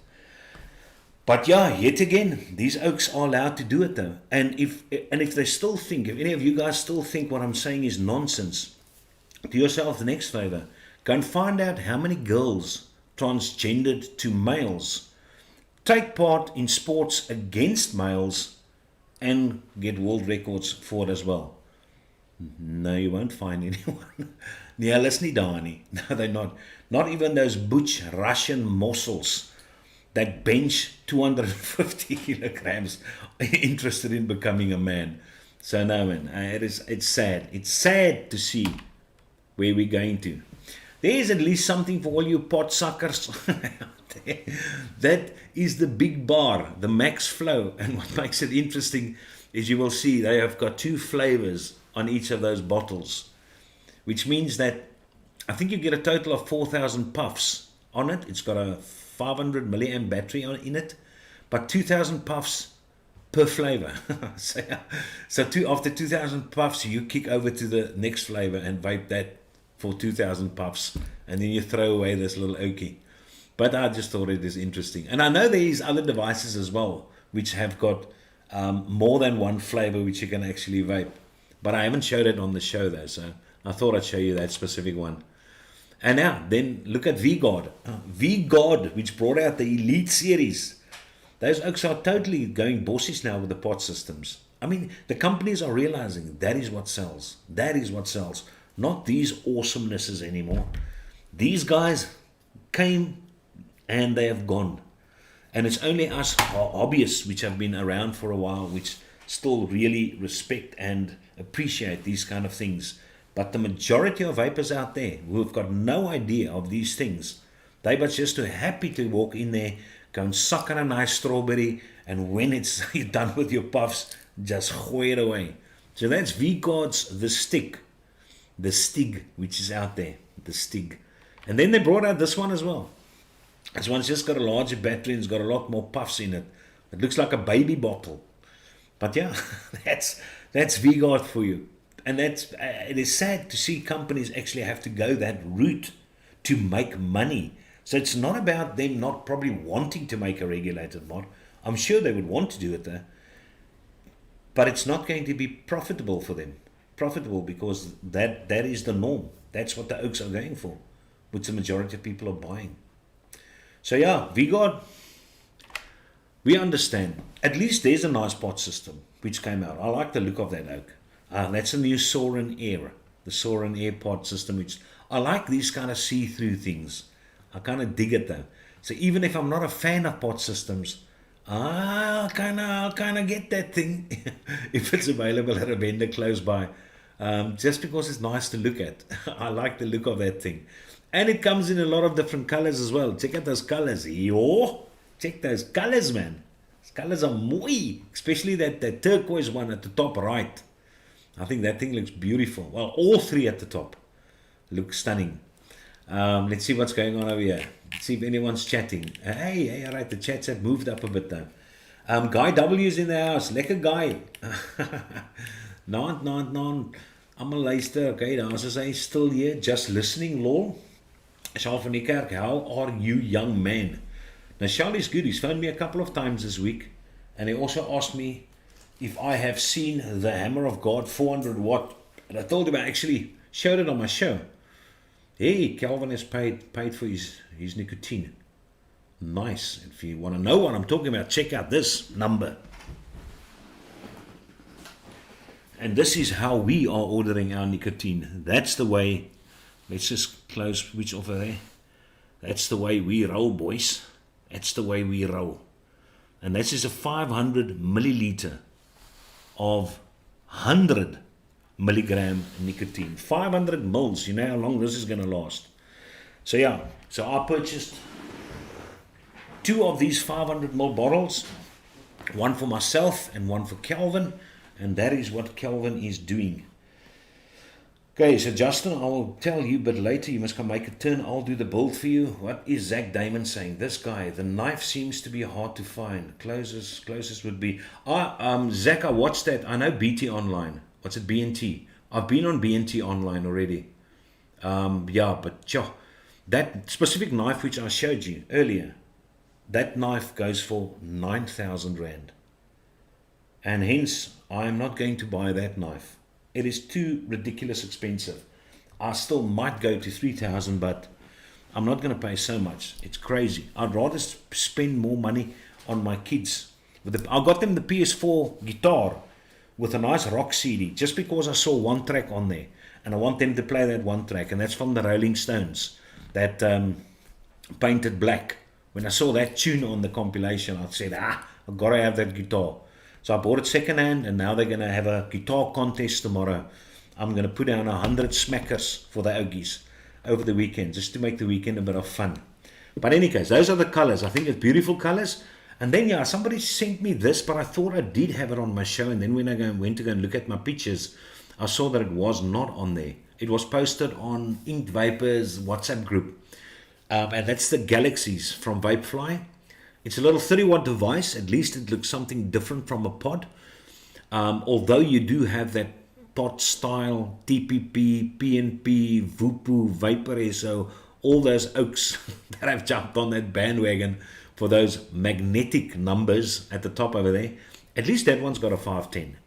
But yeah, yet again, these oaks are allowed to do it though. And if they still think, if any of you guys still think what I'm saying is nonsense, do yourself the next favor. Go and find out how many girls transgendered to males take part in sports against males and get world records for it as well. No, you won't find anyone. Yeah, listen, Dani. No, they're not. Not even those butch Russian morsels that bench 250 kilograms interested in becoming a man. So no, man, it's sad. It's sad to see where we're going to. There is at least something for all you pot suckers. That is the big bar, the Max Flow. And what makes it interesting is you will see they have got 2 flavors on each of those bottles, which means that I think you get a total of 4,000 puffs on it. It's got a 500 milliamp battery in it, but 2,000 puffs per flavor. so after 2,000 puffs, you kick over to the next flavor and vape that for 2,000 puffs, and then you throw away this little oakie. But I just thought it is interesting. And I know there is other devices as well which have got more than one flavor which you can actually vape. But I haven't showed it on the show though, so I thought I'd show you that specific one. And now, then look at V-Guard. V-Guard, which brought out the Elite series. Those oaks are totally going bossies now with the pot systems. I mean, the companies are realizing that is what sells. That is what sells. Not these awesomenesses anymore. These guys came and they have gone. And it's only us hobbyists which have been around for a while, which still really respect and appreciate these kind of things. But the majority of vapors out there who have got no idea of these things, they were just too happy to walk in there, go and suck on a nice strawberry, and when it's you're done with your puffs, just gooi it away. So that's V-Guard's The Stick. The Stig, which is out there. The Stig. And then they brought out this one as well. This one's just got a larger battery and it's got a lot more puffs in it. It looks like a baby bottle. But yeah, that's V-Guard for you. And it is sad to see companies actually have to go that route to make money. So it's not about them not probably wanting to make a regulated mod. I'm sure they would want to do it there. But it's not going to be profitable for them. Profitable because that is the norm. That's what the Oaks are going for, which the majority of people are buying. So yeah, V-Guard, we understand. At least there's a nice pot system which came out. I like the look of that Oak. That's a new Soren Air, the Soren Air pod system. Which I like these kind of see-through things. I kind of dig it though. So even if I'm not a fan of pod systems, I'll kind of get that thing if it's available at a vendor close by. Just because it's nice to look at. I like the look of that thing. And it comes in a lot of different colors as well. Check out those colors. Yo, check those colors, man. Those colors are mooi. Especially that turquoise one at the top right. I think that thing looks beautiful. Well, all three at the top look stunning. Let's see what's going on over here. Let's see if anyone's chatting. Hey, all right, the chats have moved up a bit though. Guy W's in the house. Lekker guy. Non. Almal luister. Okay, daar's is hy still here, just listening, lol. Charles van die Kerk, how are you, young man? Now, Charlie's good. He's phoned me a couple of times this week, and he also asked me if I have seen the Hammer of God 400 watt. And I told him I actually showed it on my show. Hey, Calvin has paid for his nicotine. Nice. If you want to know what I'm talking about, check out this number. And this is how we are ordering our nicotine. That's the way. Let's just close switch over there. That's the way we roll, boys. That's the way we roll. And this is a 500 milliliter of 100 milligram nicotine. 500 mils. You know how long this is going to last. So yeah. So I purchased 2 of these 500 ml bottles. One for myself and one for Calvin. And that is what Calvin is doing. Okay, so Justin, I will tell you, but later you must come make a turn. I'll do the build for you. What is Zach Damon saying? This guy, the knife seems to be hard to find. Closest would be... Zach, I watched that. I know BT Online. What's it, BNT? I've been on BNT Online already. That specific knife which I showed you earlier, that knife goes for 9,000 Rand. And hence, I am not going to buy that knife. It is too ridiculous expensive. I still might go to 3,000, but I'm not going to pay so much. It's crazy. I'd rather spend more money on my kids. I got them the PS4 guitar with a nice rock CD just because I saw one track on there. And I want them to play that one track. And that's from the Rolling Stones. That Painted Black. When I saw that tune on the compilation, I said, I've got to have that guitar. So I bought it second hand, and now they're going to have a guitar contest tomorrow. I'm going to put down 100 smackers for the Ogies over the weekend, just to make the weekend a bit of fun. But in any case, those are the colors. I think it's beautiful colors. And then, yeah, somebody sent me this, but I thought I did have it on my show. And then when I went to go and look at my pictures, I saw that it was not on there. It was posted on Inked Vapor's WhatsApp group. And that's the Galaxies from Vapefly. It's a little 30-watt device. At least it looks something different from a pod. Although you do have that pod style, TPP, PNP, Vupu, Vapor SO, all those Oaks that have jumped on that bandwagon for those magnetic numbers at the top over there. At least that one's got a 510.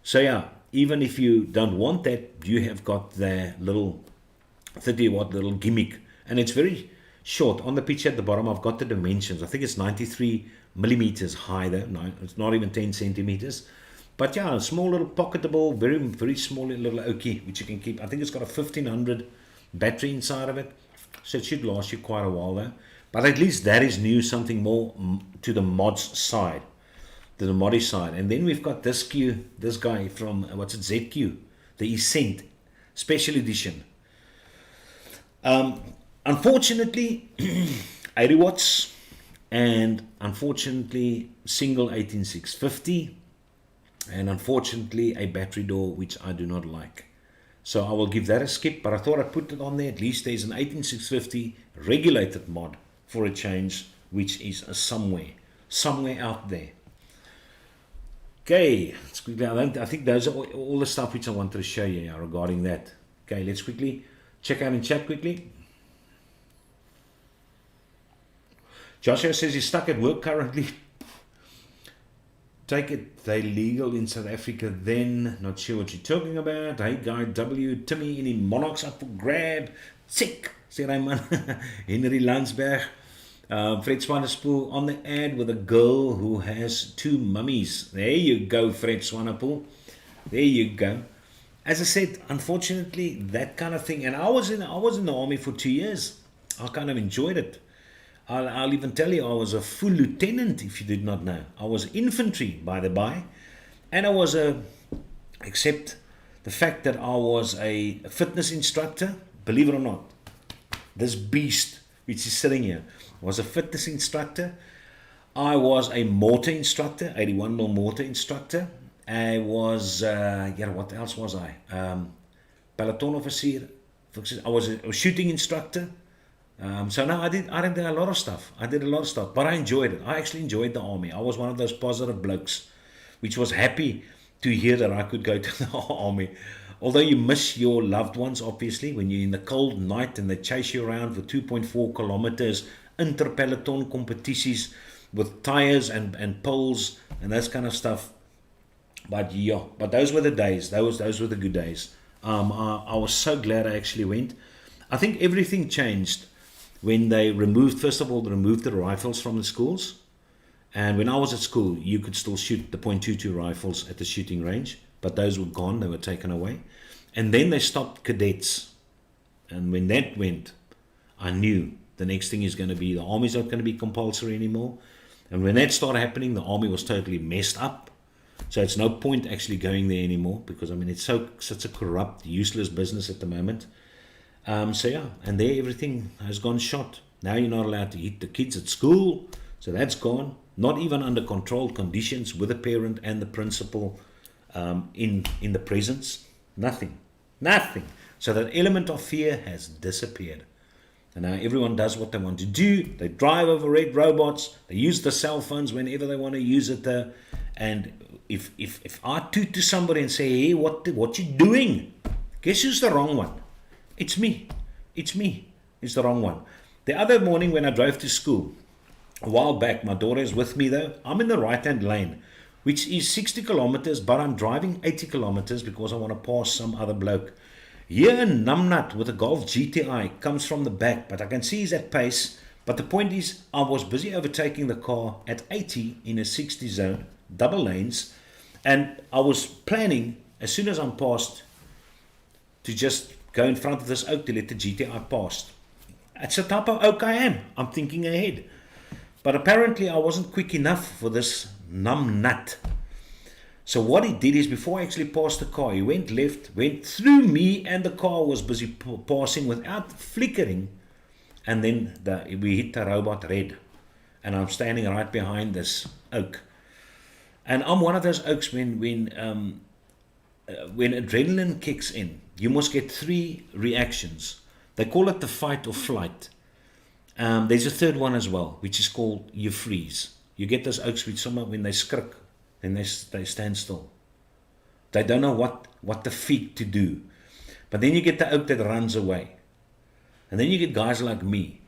So yeah, even if you don't want that, you have got the little 30-watt little gimmick. And it's very short. On the picture at the bottom, I've got the dimensions. I think it's 93 millimeters high there. No, it's not even 10 centimeters. But yeah, a small little pocketable, very, very small little Oakie, which you can keep. I think it's got a 1500 battery inside of it. So it should last you quite a while though. But at least that is new, something more to the mods side, to the moddy side. And then we've got this guy from, what's it, ZQ, the Ascent Special Edition. Unfortunately, 80 watts, and unfortunately, single 18650, and unfortunately, a battery door, which I do not like. So I will give that a skip, but I thought I'd put it on there. At least there's an 18650 regulated mod for a change, which is somewhere out there. Okay, let's quickly, I think those are all the stuff which I wanted to show you regarding that. Okay, let's quickly check out in chat quickly. Joshua says he's stuck at work currently. Take it, they legal in South Africa then. Not sure what you're talking about. Hey, Guy W. Timmy, any monarchs up for grab? Sick, said Raymond. Henry Landsberg. Fred Swanepoel on the ad with a girl who has 2 mummies. There you go, Fred Swanepoel. There you go. As I said, unfortunately, that kind of thing. And I was in the army for 2 years. I kind of enjoyed it. I'll even tell you, I was a full lieutenant, if you did not know. I was infantry, by the by. And I was except the fact that I was a fitness instructor, believe it or not, this beast which is sitting here was a fitness instructor. I was a mortar instructor, 81mm mortar instructor. I was, what else was I? Peloton officer. I was a shooting instructor. So no, I did a lot of stuff. But I enjoyed it. I actually enjoyed the army. I was one of those positive blokes, which was happy to hear that I could go to the army. Although you miss your loved ones, obviously, when you're in the cold night and they chase you around for 2.4 kilometers, inter-peloton competitions with tires and poles and that kind of stuff. But yeah, those were the days. Those were the good days. I was so glad I actually went. I think everything changed when they removed the rifles from the schools. And when I was at school, you could still shoot the .22 rifles at the shooting range, but those were gone, they were taken away. And then they stopped cadets. And when that went, I knew the next thing is going to be, the army's not going to be compulsory anymore. And when that started happening, the army was totally messed up. So it's no point actually going there anymore, because I mean, it's such a corrupt, useless business at the moment. So yeah, and there everything has gone shot. Now you're not allowed to hit the kids at school, so that's gone. Not even under controlled conditions with the parent and the principal in the presence. Nothing. So that element of fear has disappeared. And now everyone does what they want to do. They drive over red robots. They use the cell phones whenever they want to use it. And if I toot to somebody and say, hey, what you doing? Guess who's the wrong one? It's me. It's the wrong one. The other morning when I drove to school, a while back, my daughter is with me though. I'm in the right-hand lane, which is 60 kilometers, but I'm driving 80 kilometers because I want to pass some other bloke. Here in Numbnut with a Golf GTI comes from the back, but I can see he's at pace. But the point is, I was busy overtaking the car at 80 in a 60 zone, double lanes, and I was planning, as soon as I'm past, to just go in front of this oak to let the GTI pass. It's the type of oak I am. I'm thinking ahead. But apparently I wasn't quick enough for this numbnut. So what he did is, before I actually passed the car, he went left, went through me, and the car was busy passing without flickering. And then we hit the robot red. And I'm standing right behind this oak. And I'm one of those oaks when adrenaline kicks in, you must get 3 reactions. They call it the fight or flight. There's a third one as well, which is called you freeze. You get those oaks which somehow when they skrik, then they stand still. They don't know what the feet to do. But then you get the oak that runs away. And then you get guys like me,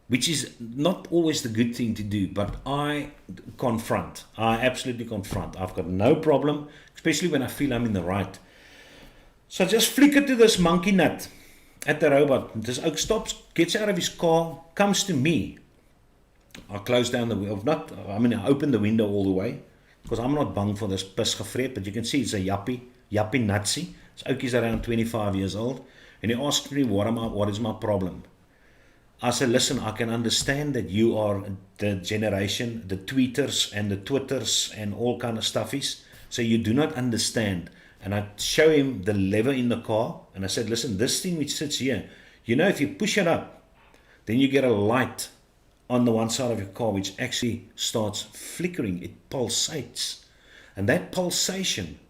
which is not always the good thing to do, but I confront. I absolutely confront. I've got no problem, especially when I feel I'm in the right. So I just flicker to this monkey nut at the robot. This oak stops, gets out of his car, comes to me. I close down the window. I open the window all the way, because I'm not bang for this pisgevreed, but you can see it's a yappy nutsie. This oak is around 25 years old, and he asked me, what is my problem? I said, listen, I can understand that you are the generation, the tweeters and the twitters and all kind of stuffies. So you do not understand. And I show him the lever in the car. And I said, listen, this thing which sits here, if you push it up, then you get a light on the one side of your car, which actually starts flickering. It pulsates. And that pulsation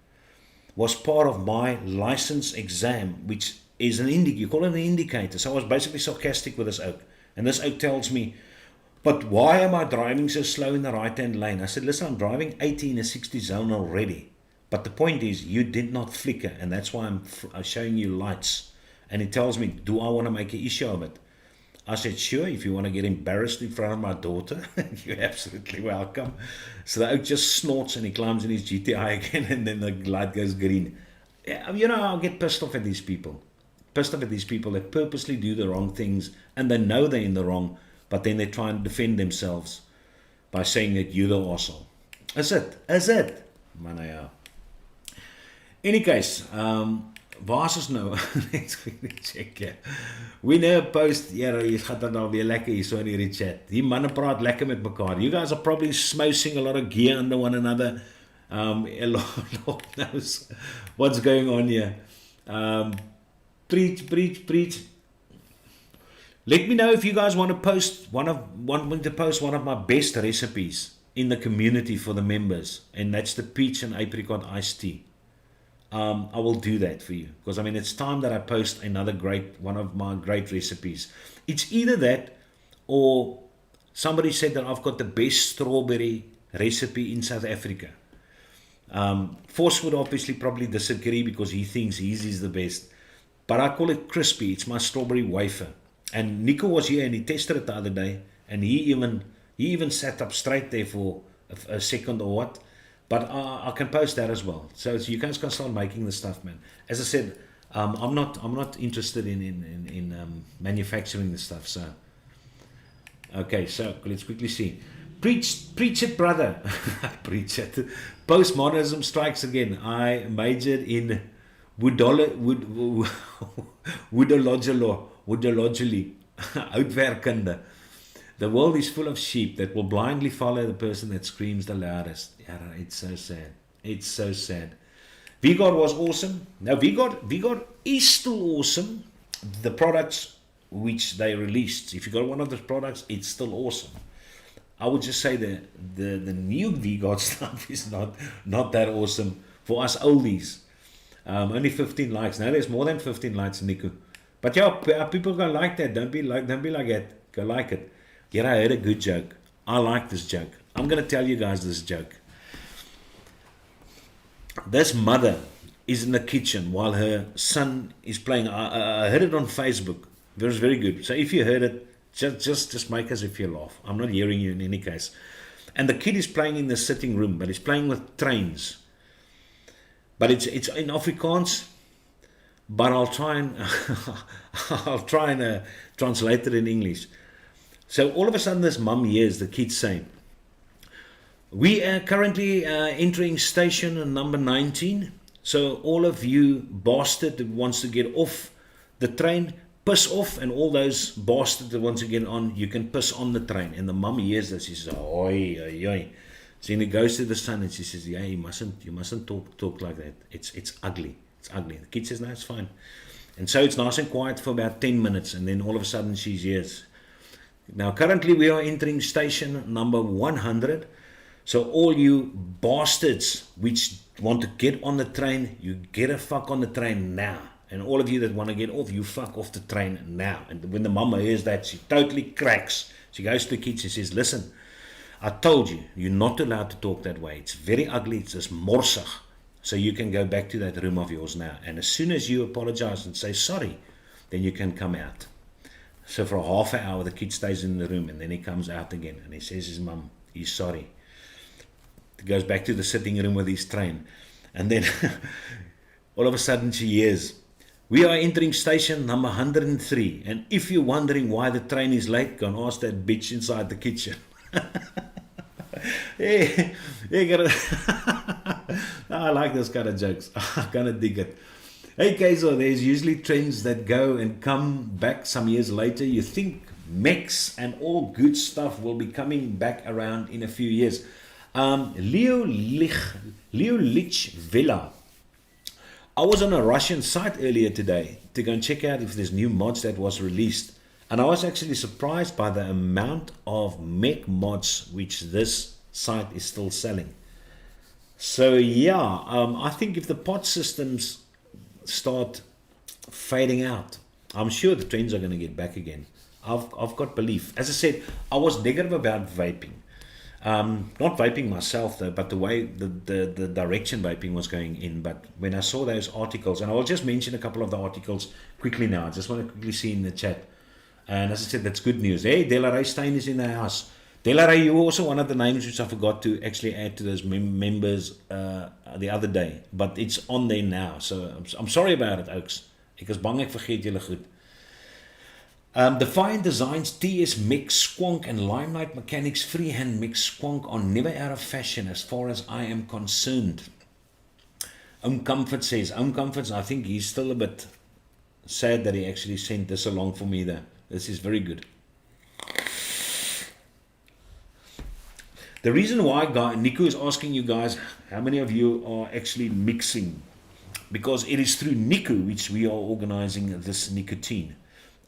was part of my license exam, which is an indicator. You call it an indicator. So I was basically sarcastic with this oak. And this oak tells me, but why am I driving so slow in the right-hand lane? I said, listen, I'm driving 80 in a 60 zone already. But the point is, you did not flicker. And that's why I'm showing you lights. And he tells me, do I want to make an issue of it? I said, sure, if you want to get embarrassed in front of my daughter, you're absolutely welcome. So the oak just snorts and he climbs in his GTI again, and then the light goes green. I'll get pissed off at these people. Pissed off at these people that purposely do the wrong things, and they know they're in the wrong, but then they try and defend themselves by saying that you're the arsehole. Is it? Man, ja. Any case, waar is ons nou? Let's quickly check here. We never post, jy gaat dan nou weer lekker hier so in hierdie chat. Die manne praat lekker met mekaar. You guys are probably smosing a lot of gear under one another. Lord knows what's going on here. Preach. Let me know if you guys want to post one of my best recipes in the community for the members, and that's the peach and apricot iced tea. I will do that for you, because it's time that I post one of my great recipes. It's either that, or somebody said that I've got the best strawberry recipe in South Africa. Force would obviously probably disagree because he thinks his is the best, but I call it crispy. It's my strawberry wafer. And Nico was here and he tested it the other day, and he even sat up straight there for a second or what. But I can post that as well. So you guys can start making the stuff, man. As I said, I'm not interested in manufacturing the stuff. So okay, so let's quickly see. Preach it, brother. Preach it. Postmodernism strikes again. I majored in woodology, uitwerkende. The world is full of sheep that will blindly follow the person that screams the loudest. Yeah, it's so sad. It's so sad. V-God was awesome. Now, V-God is still awesome. The products which they released, if you got one of those products, it's still awesome. I would just say the new V-God stuff is not that awesome for us oldies. Only 15 likes. Now there's more than 15 likes, Nico. But yeah, people gonna like that. Don't be like that. Go like it. Yeah, I heard a good joke. I like this joke. I'm gonna tell you guys this joke. This mother is in the kitchen while her son is playing. I heard it on Facebook. It was very good. So if you heard it, just make as if you laugh. I'm not hearing you in any case. And the kid is playing in the sitting room, but he's playing with trains. But it's in Afrikaans. But I'll try and translate it in English. So all of a sudden, this mum hears the kid saying, "We are currently entering station number 19. So all of you bastard that wants to get off the train, piss off, and all those bastards that wants to get on, you can piss on the train." And the mum hears this. She says, "Oi, oi, oi." So then he goes to the son and she says, "Yeah, you mustn't talk like that. It's ugly. It's ugly." The kid says, "No, it's fine." And so it's nice and quiet for about 10 minutes, and then all of a sudden she hears, "Now currently we are entering station number 100. So all you bastards which want to get on the train, you get a fuck on the train now. And all of you that want to get off, you fuck off the train now." And when the mama hears that, she totally cracks. She goes to the kids and says, "Listen, I told you, you're not allowed to talk that way. It's very ugly. It's just morsig. So you can go back to that room of yours now. And as soon as you apologize and say sorry, then you can come out." So for a half an hour, the kid stays in the room, and then he comes out again, and he says his mum, he's sorry. He goes back to the sitting room with his train. And then all of a sudden she hears, "We are entering station number 103. And if you're wondering why the train is late, go and ask that bitch inside the kitchen." I like those kind of jokes. I kind of dig it. Hey, Kaiser, there's usually trends that go and come back some years later. You think mix, and all good stuff will be coming back around in a few years. Leo Lich Villa. I was on a Russian site earlier today to go and check out if there's new mods that was released. And I was actually surprised by the amount of mech mods which this site is still selling. So yeah, I think if the pod systems start fading out, I'm sure the trends are going to get back again. I've got belief. As I said, I was negative about vaping. Not vaping myself though, but the way the direction vaping was going in. But when I saw those articles, and I'll just mention a couple of the articles quickly now. I just want to quickly see in the chat. And as I said, that's good news. Hey, Delaray Stein is in the house. Delaray, you were also one of the names which I forgot to actually add to those members the other day. But it's on there now. So I'm sorry about it, Oaks. Ek is bang ek vergeet julle goed. Defiant Designs TS Mix Squonk and Limelight Mechanics Freehand Mix Squonk are never out of fashion as far as I am concerned. Comfort says, Comforts, I think he's still a bit sad that he actually sent this along for me there. This is very good. The reason why Nico is asking you guys how many of you are actually mixing, because it is through Nico which we are organizing this nicotine.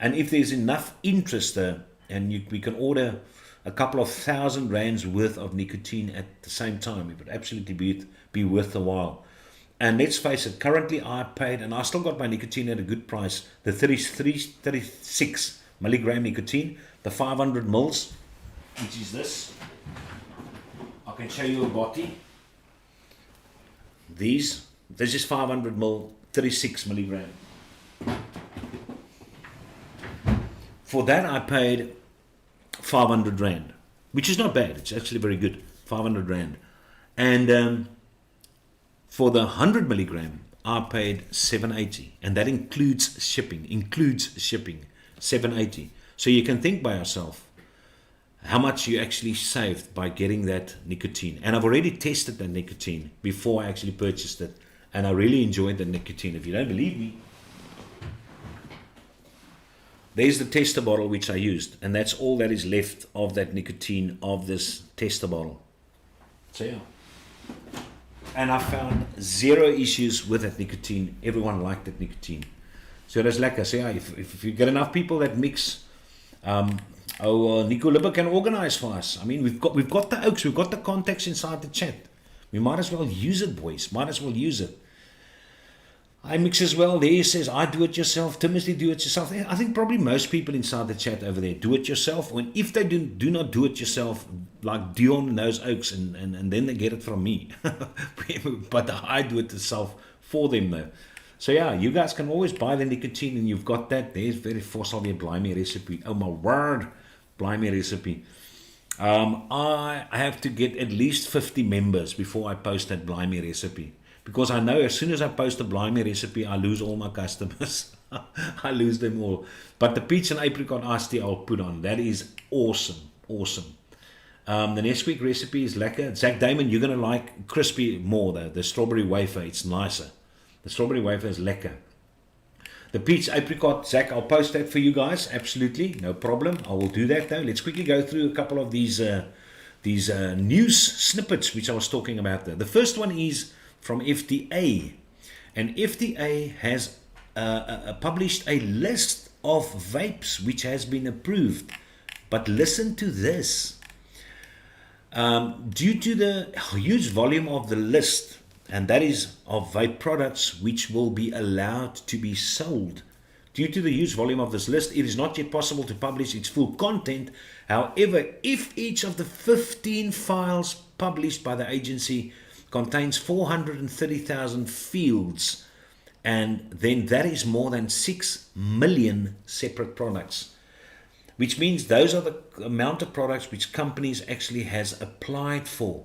And if there's enough interest there, and we can order a couple of $1,000 worth of nicotine at the same time, it would absolutely be worth the while. And let's face it, currently I paid, and I still got my nicotine at a good price, the 36 milligram nicotine, the 500 mils, which is this. I can show you a bottle. This is 500 mil, 36 milligram. For that I paid 500 Rand, which is not bad. It's actually very good, 500 Rand. And for the 100 milligram, I paid 780, and that includes shipping, 780. So you can think by yourself how much you actually saved by getting that nicotine. And I've already tested that nicotine before I actually purchased it, and I really enjoyed the nicotine. If you don't believe me, there's the tester bottle which I used, and that's all that is left of that nicotine of this tester bottle. So yeah. And I found zero issues with that nicotine. Everyone liked that nicotine. So that's lekker. So yeah, if you get enough people that mix, Nico Libbe can organize for us. I mean, we've got the Oaks, we've got the contacts inside the chat. We might as well use it, boys. Might as well use it. I mix as well. There he says, I do it yourself. Timothy, do it yourself. I think probably most people inside the chat over there do it yourself. When if they do not do it yourself, like Dion and those Oaks, and then they get it from me. But I do it myself for them though. So yeah, you guys can always buy the nicotine, and you've got that. There's very forcefully a Blimey recipe. Oh my word, Blimey recipe. I have to get at least 50 members before I post that Blimey recipe. Because I know as soon as I post a Blimey recipe, I lose all my customers. I lose them all. But the peach and apricot iced tea I'll put on. That is awesome. Awesome. The next week recipe is lekker. Zach Damon, you're going to like crispy more though. The strawberry wafer, it's nicer. The strawberry wafer is lekker. The peach apricot, Zach, I'll post that for you guys. Absolutely. No problem. I will do that though. Let's quickly go through a couple of these news snippets which I was talking about there. The first one is from FDA, and FDA has published a list of vapes which has been approved. But listen to this. Due to the huge volume of the list, and that is of vape products which will be allowed to be sold. Due to the huge volume of this list, it is not yet possible to publish its full content. However, if each of the 15 files published by the agency contains 430,000 fields, and then that is more than 6 million separate products, which means those are the amount of products which companies actually has applied for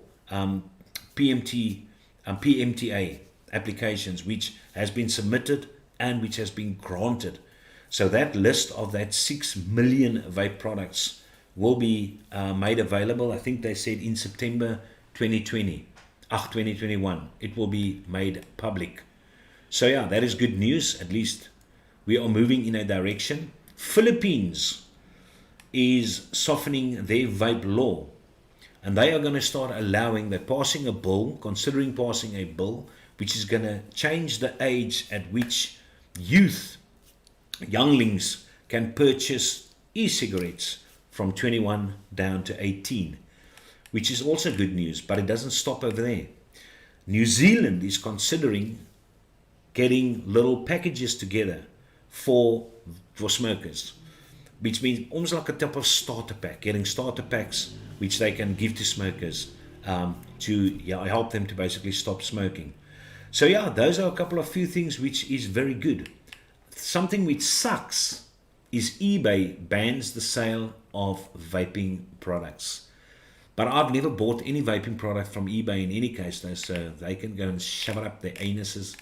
PMTA applications, which has been submitted and which has been granted. So that list of that 6 million vape products will be made available. I think they said in September 2021 it will be made public. So yeah, that is good news. At least we are moving in a direction. Philippines is softening their vape law. And they are going to start allowing, they're passing a bill, considering passing a bill, which is going to change the age at which younglings can purchase e-cigarettes from 21 down to 18, which is also good news, but it doesn't stop over there. New Zealand is considering getting little packages together for smokers, which means almost like a type of starter pack, getting starter packs which they can give to smokers to help them to basically stop smoking. So yeah, those are a couple of few things which is very good. Something which sucks is eBay bans the sale of vaping products. But I've never bought any vaping product from eBay in any case, though, so they can go and shove it up their anuses.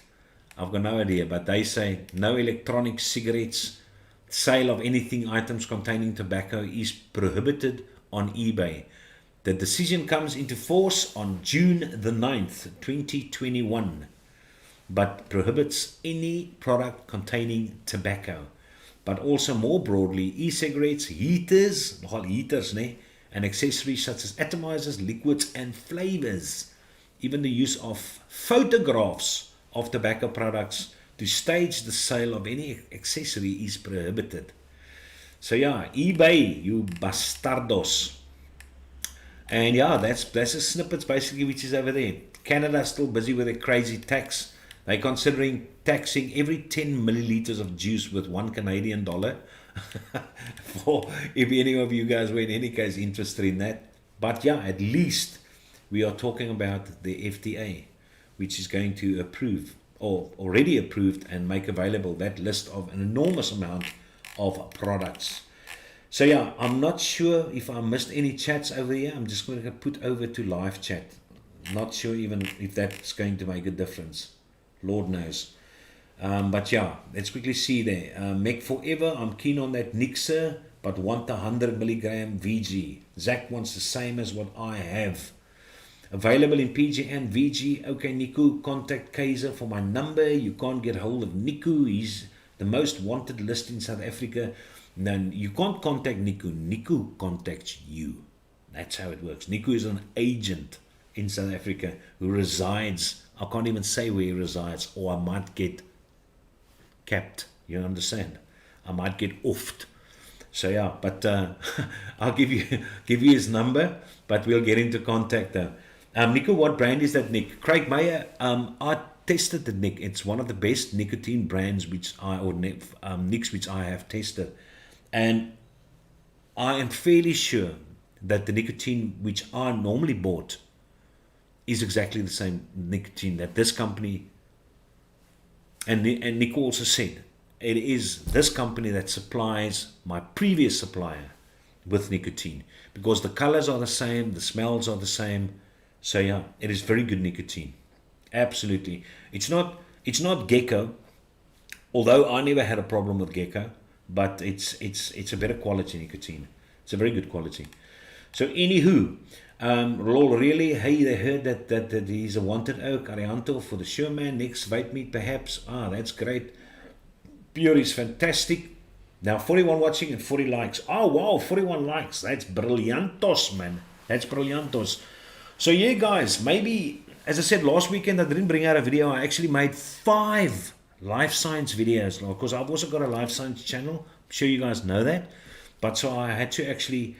I've got no idea, but they say no electronic cigarettes, sale of anything, items containing tobacco is prohibited on eBay. The decision comes into force on June the 9th, 2021, but prohibits any product containing tobacco. But also more broadly, e-cigarettes, heaters, nogal heaters, and accessories such as atomizers, liquids, and flavors. Even the use of photographs of tobacco products to stage the sale of any accessory is prohibited. So yeah, eBay, you bastardos. And yeah, that's a snippet basically which is over there. Canada's still busy with a crazy tax. They're considering taxing every 10 milliliters of juice with $1 Canadian. For if any of you guys were in any case interested in that. But yeah, at least we are talking about the FDA, which is going to approve, or already approved, and make available that list of an enormous amount of products. So yeah, I'm not sure if I missed any chats over here. I'm just going to put over to live chat. Not sure even if that's going to make a difference. Lord knows. But yeah, let's quickly see there. Make Forever, I'm keen on that Nixer, but want the 100 milligram VG. Zach wants the same as what I have. Available in PG and VG. Okay, Niku, contact Kaiser for my number. You can't get hold of Niku. He's the most wanted list in South Africa. No, you can't contact Niku. Niku contacts you. That's how it works. Niku is an agent in South Africa who resides. I can't even say where he resides, or I might get capped. You understand? I might get offed. So yeah, but I'll give you his number, but we'll get into contact though. Nico, what brand is that, Nick? Craig Meyer. I tested the Nick. It's one of the best nicotine brands Nicks which I have tested, and I am fairly sure that the nicotine which I normally bought is exactly the same nicotine that this company. And Nico also said it is this company that supplies my previous supplier with nicotine, because the colors are the same, the smells are the same. So yeah, it is very good nicotine. Absolutely. It's not Gecko, although I never had a problem with Gecko, but it's a better quality nicotine. It's a very good quality. So anywho, Lol, really, hey, they heard that he's a wanted oak, Arianto for the Sherman, next Vape Meet perhaps. That's great. Pure is fantastic. Now 41 watching and 40 likes. Oh wow, 41 likes. That's brilliantos, man. That's brilliantos. So yeah, guys, maybe, as I said last weekend, I didn't bring out a video. I actually made 5 life science videos, because I've also got a life science channel. I'm sure you guys know that. But so I had to actually,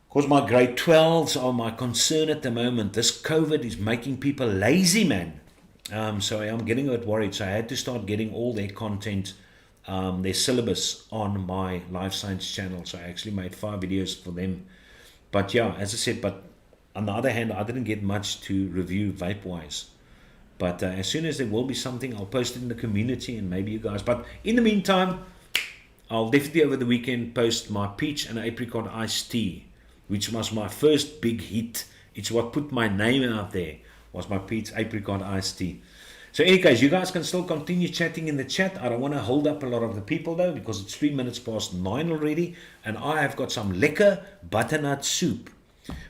because my grade 12s are my concern at the moment. This COVID is making people lazy, man. So I'm getting a bit worried. So I had to start getting all their content, their syllabus on my life science channel. So I actually made 5 videos for them. But yeah, as I said, but on the other hand, I didn't get much to review vape-wise. But as soon as there will be something, I'll post it in the community and maybe you guys. But in the meantime, I'll definitely over the weekend post my peach and apricot iced tea, which was my first big hit. It's what put my name out there, was my peach apricot iced tea. So in any case, you guys can still continue chatting in the chat. I don't want to hold up a lot of the people though, because it's 3 minutes past 9 already. And I have got some lekker butternut soup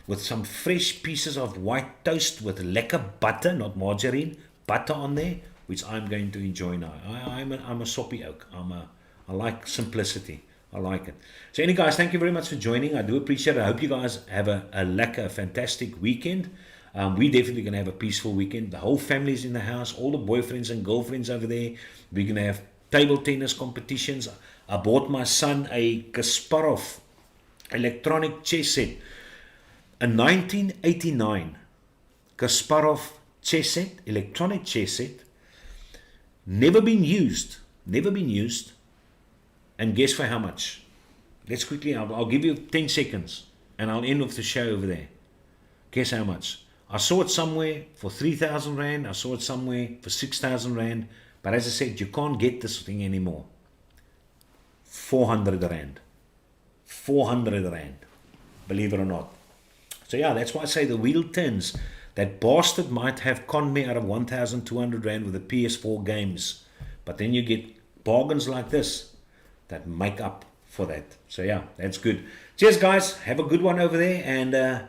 with some fresh pieces of white toast with lekker butter, not margarine, butter on there, which I'm going to enjoy now. I'm a soppy oak. I like simplicity. I like it. So anyway, guys, thank you very much for joining. I do appreciate it. I hope you guys have a fantastic weekend. We're definitely going to have a peaceful weekend. The whole family's in the house, all the boyfriends and girlfriends over there. We're going to have table tennis competitions. I bought my son a Kasparov electronic chess set. A 1989 Kasparov chess set, electronic chess set. Never been used. And guess for how much? Let's quickly, I'll give you 10 seconds and I'll end with the show over there. Guess how much? I saw it somewhere for 3,000 Rand. I saw it somewhere for 6,000 Rand. But as I said, you can't get this thing anymore. 400 Rand. 400 Rand. Believe it or not. So yeah, that's why I say the wheel turns. That bastard might have conned me out of 1,200 Rand with the PS4 games. But then you get bargains like this that make up for that. So yeah, that's good. Cheers, guys. Have a good one over there, and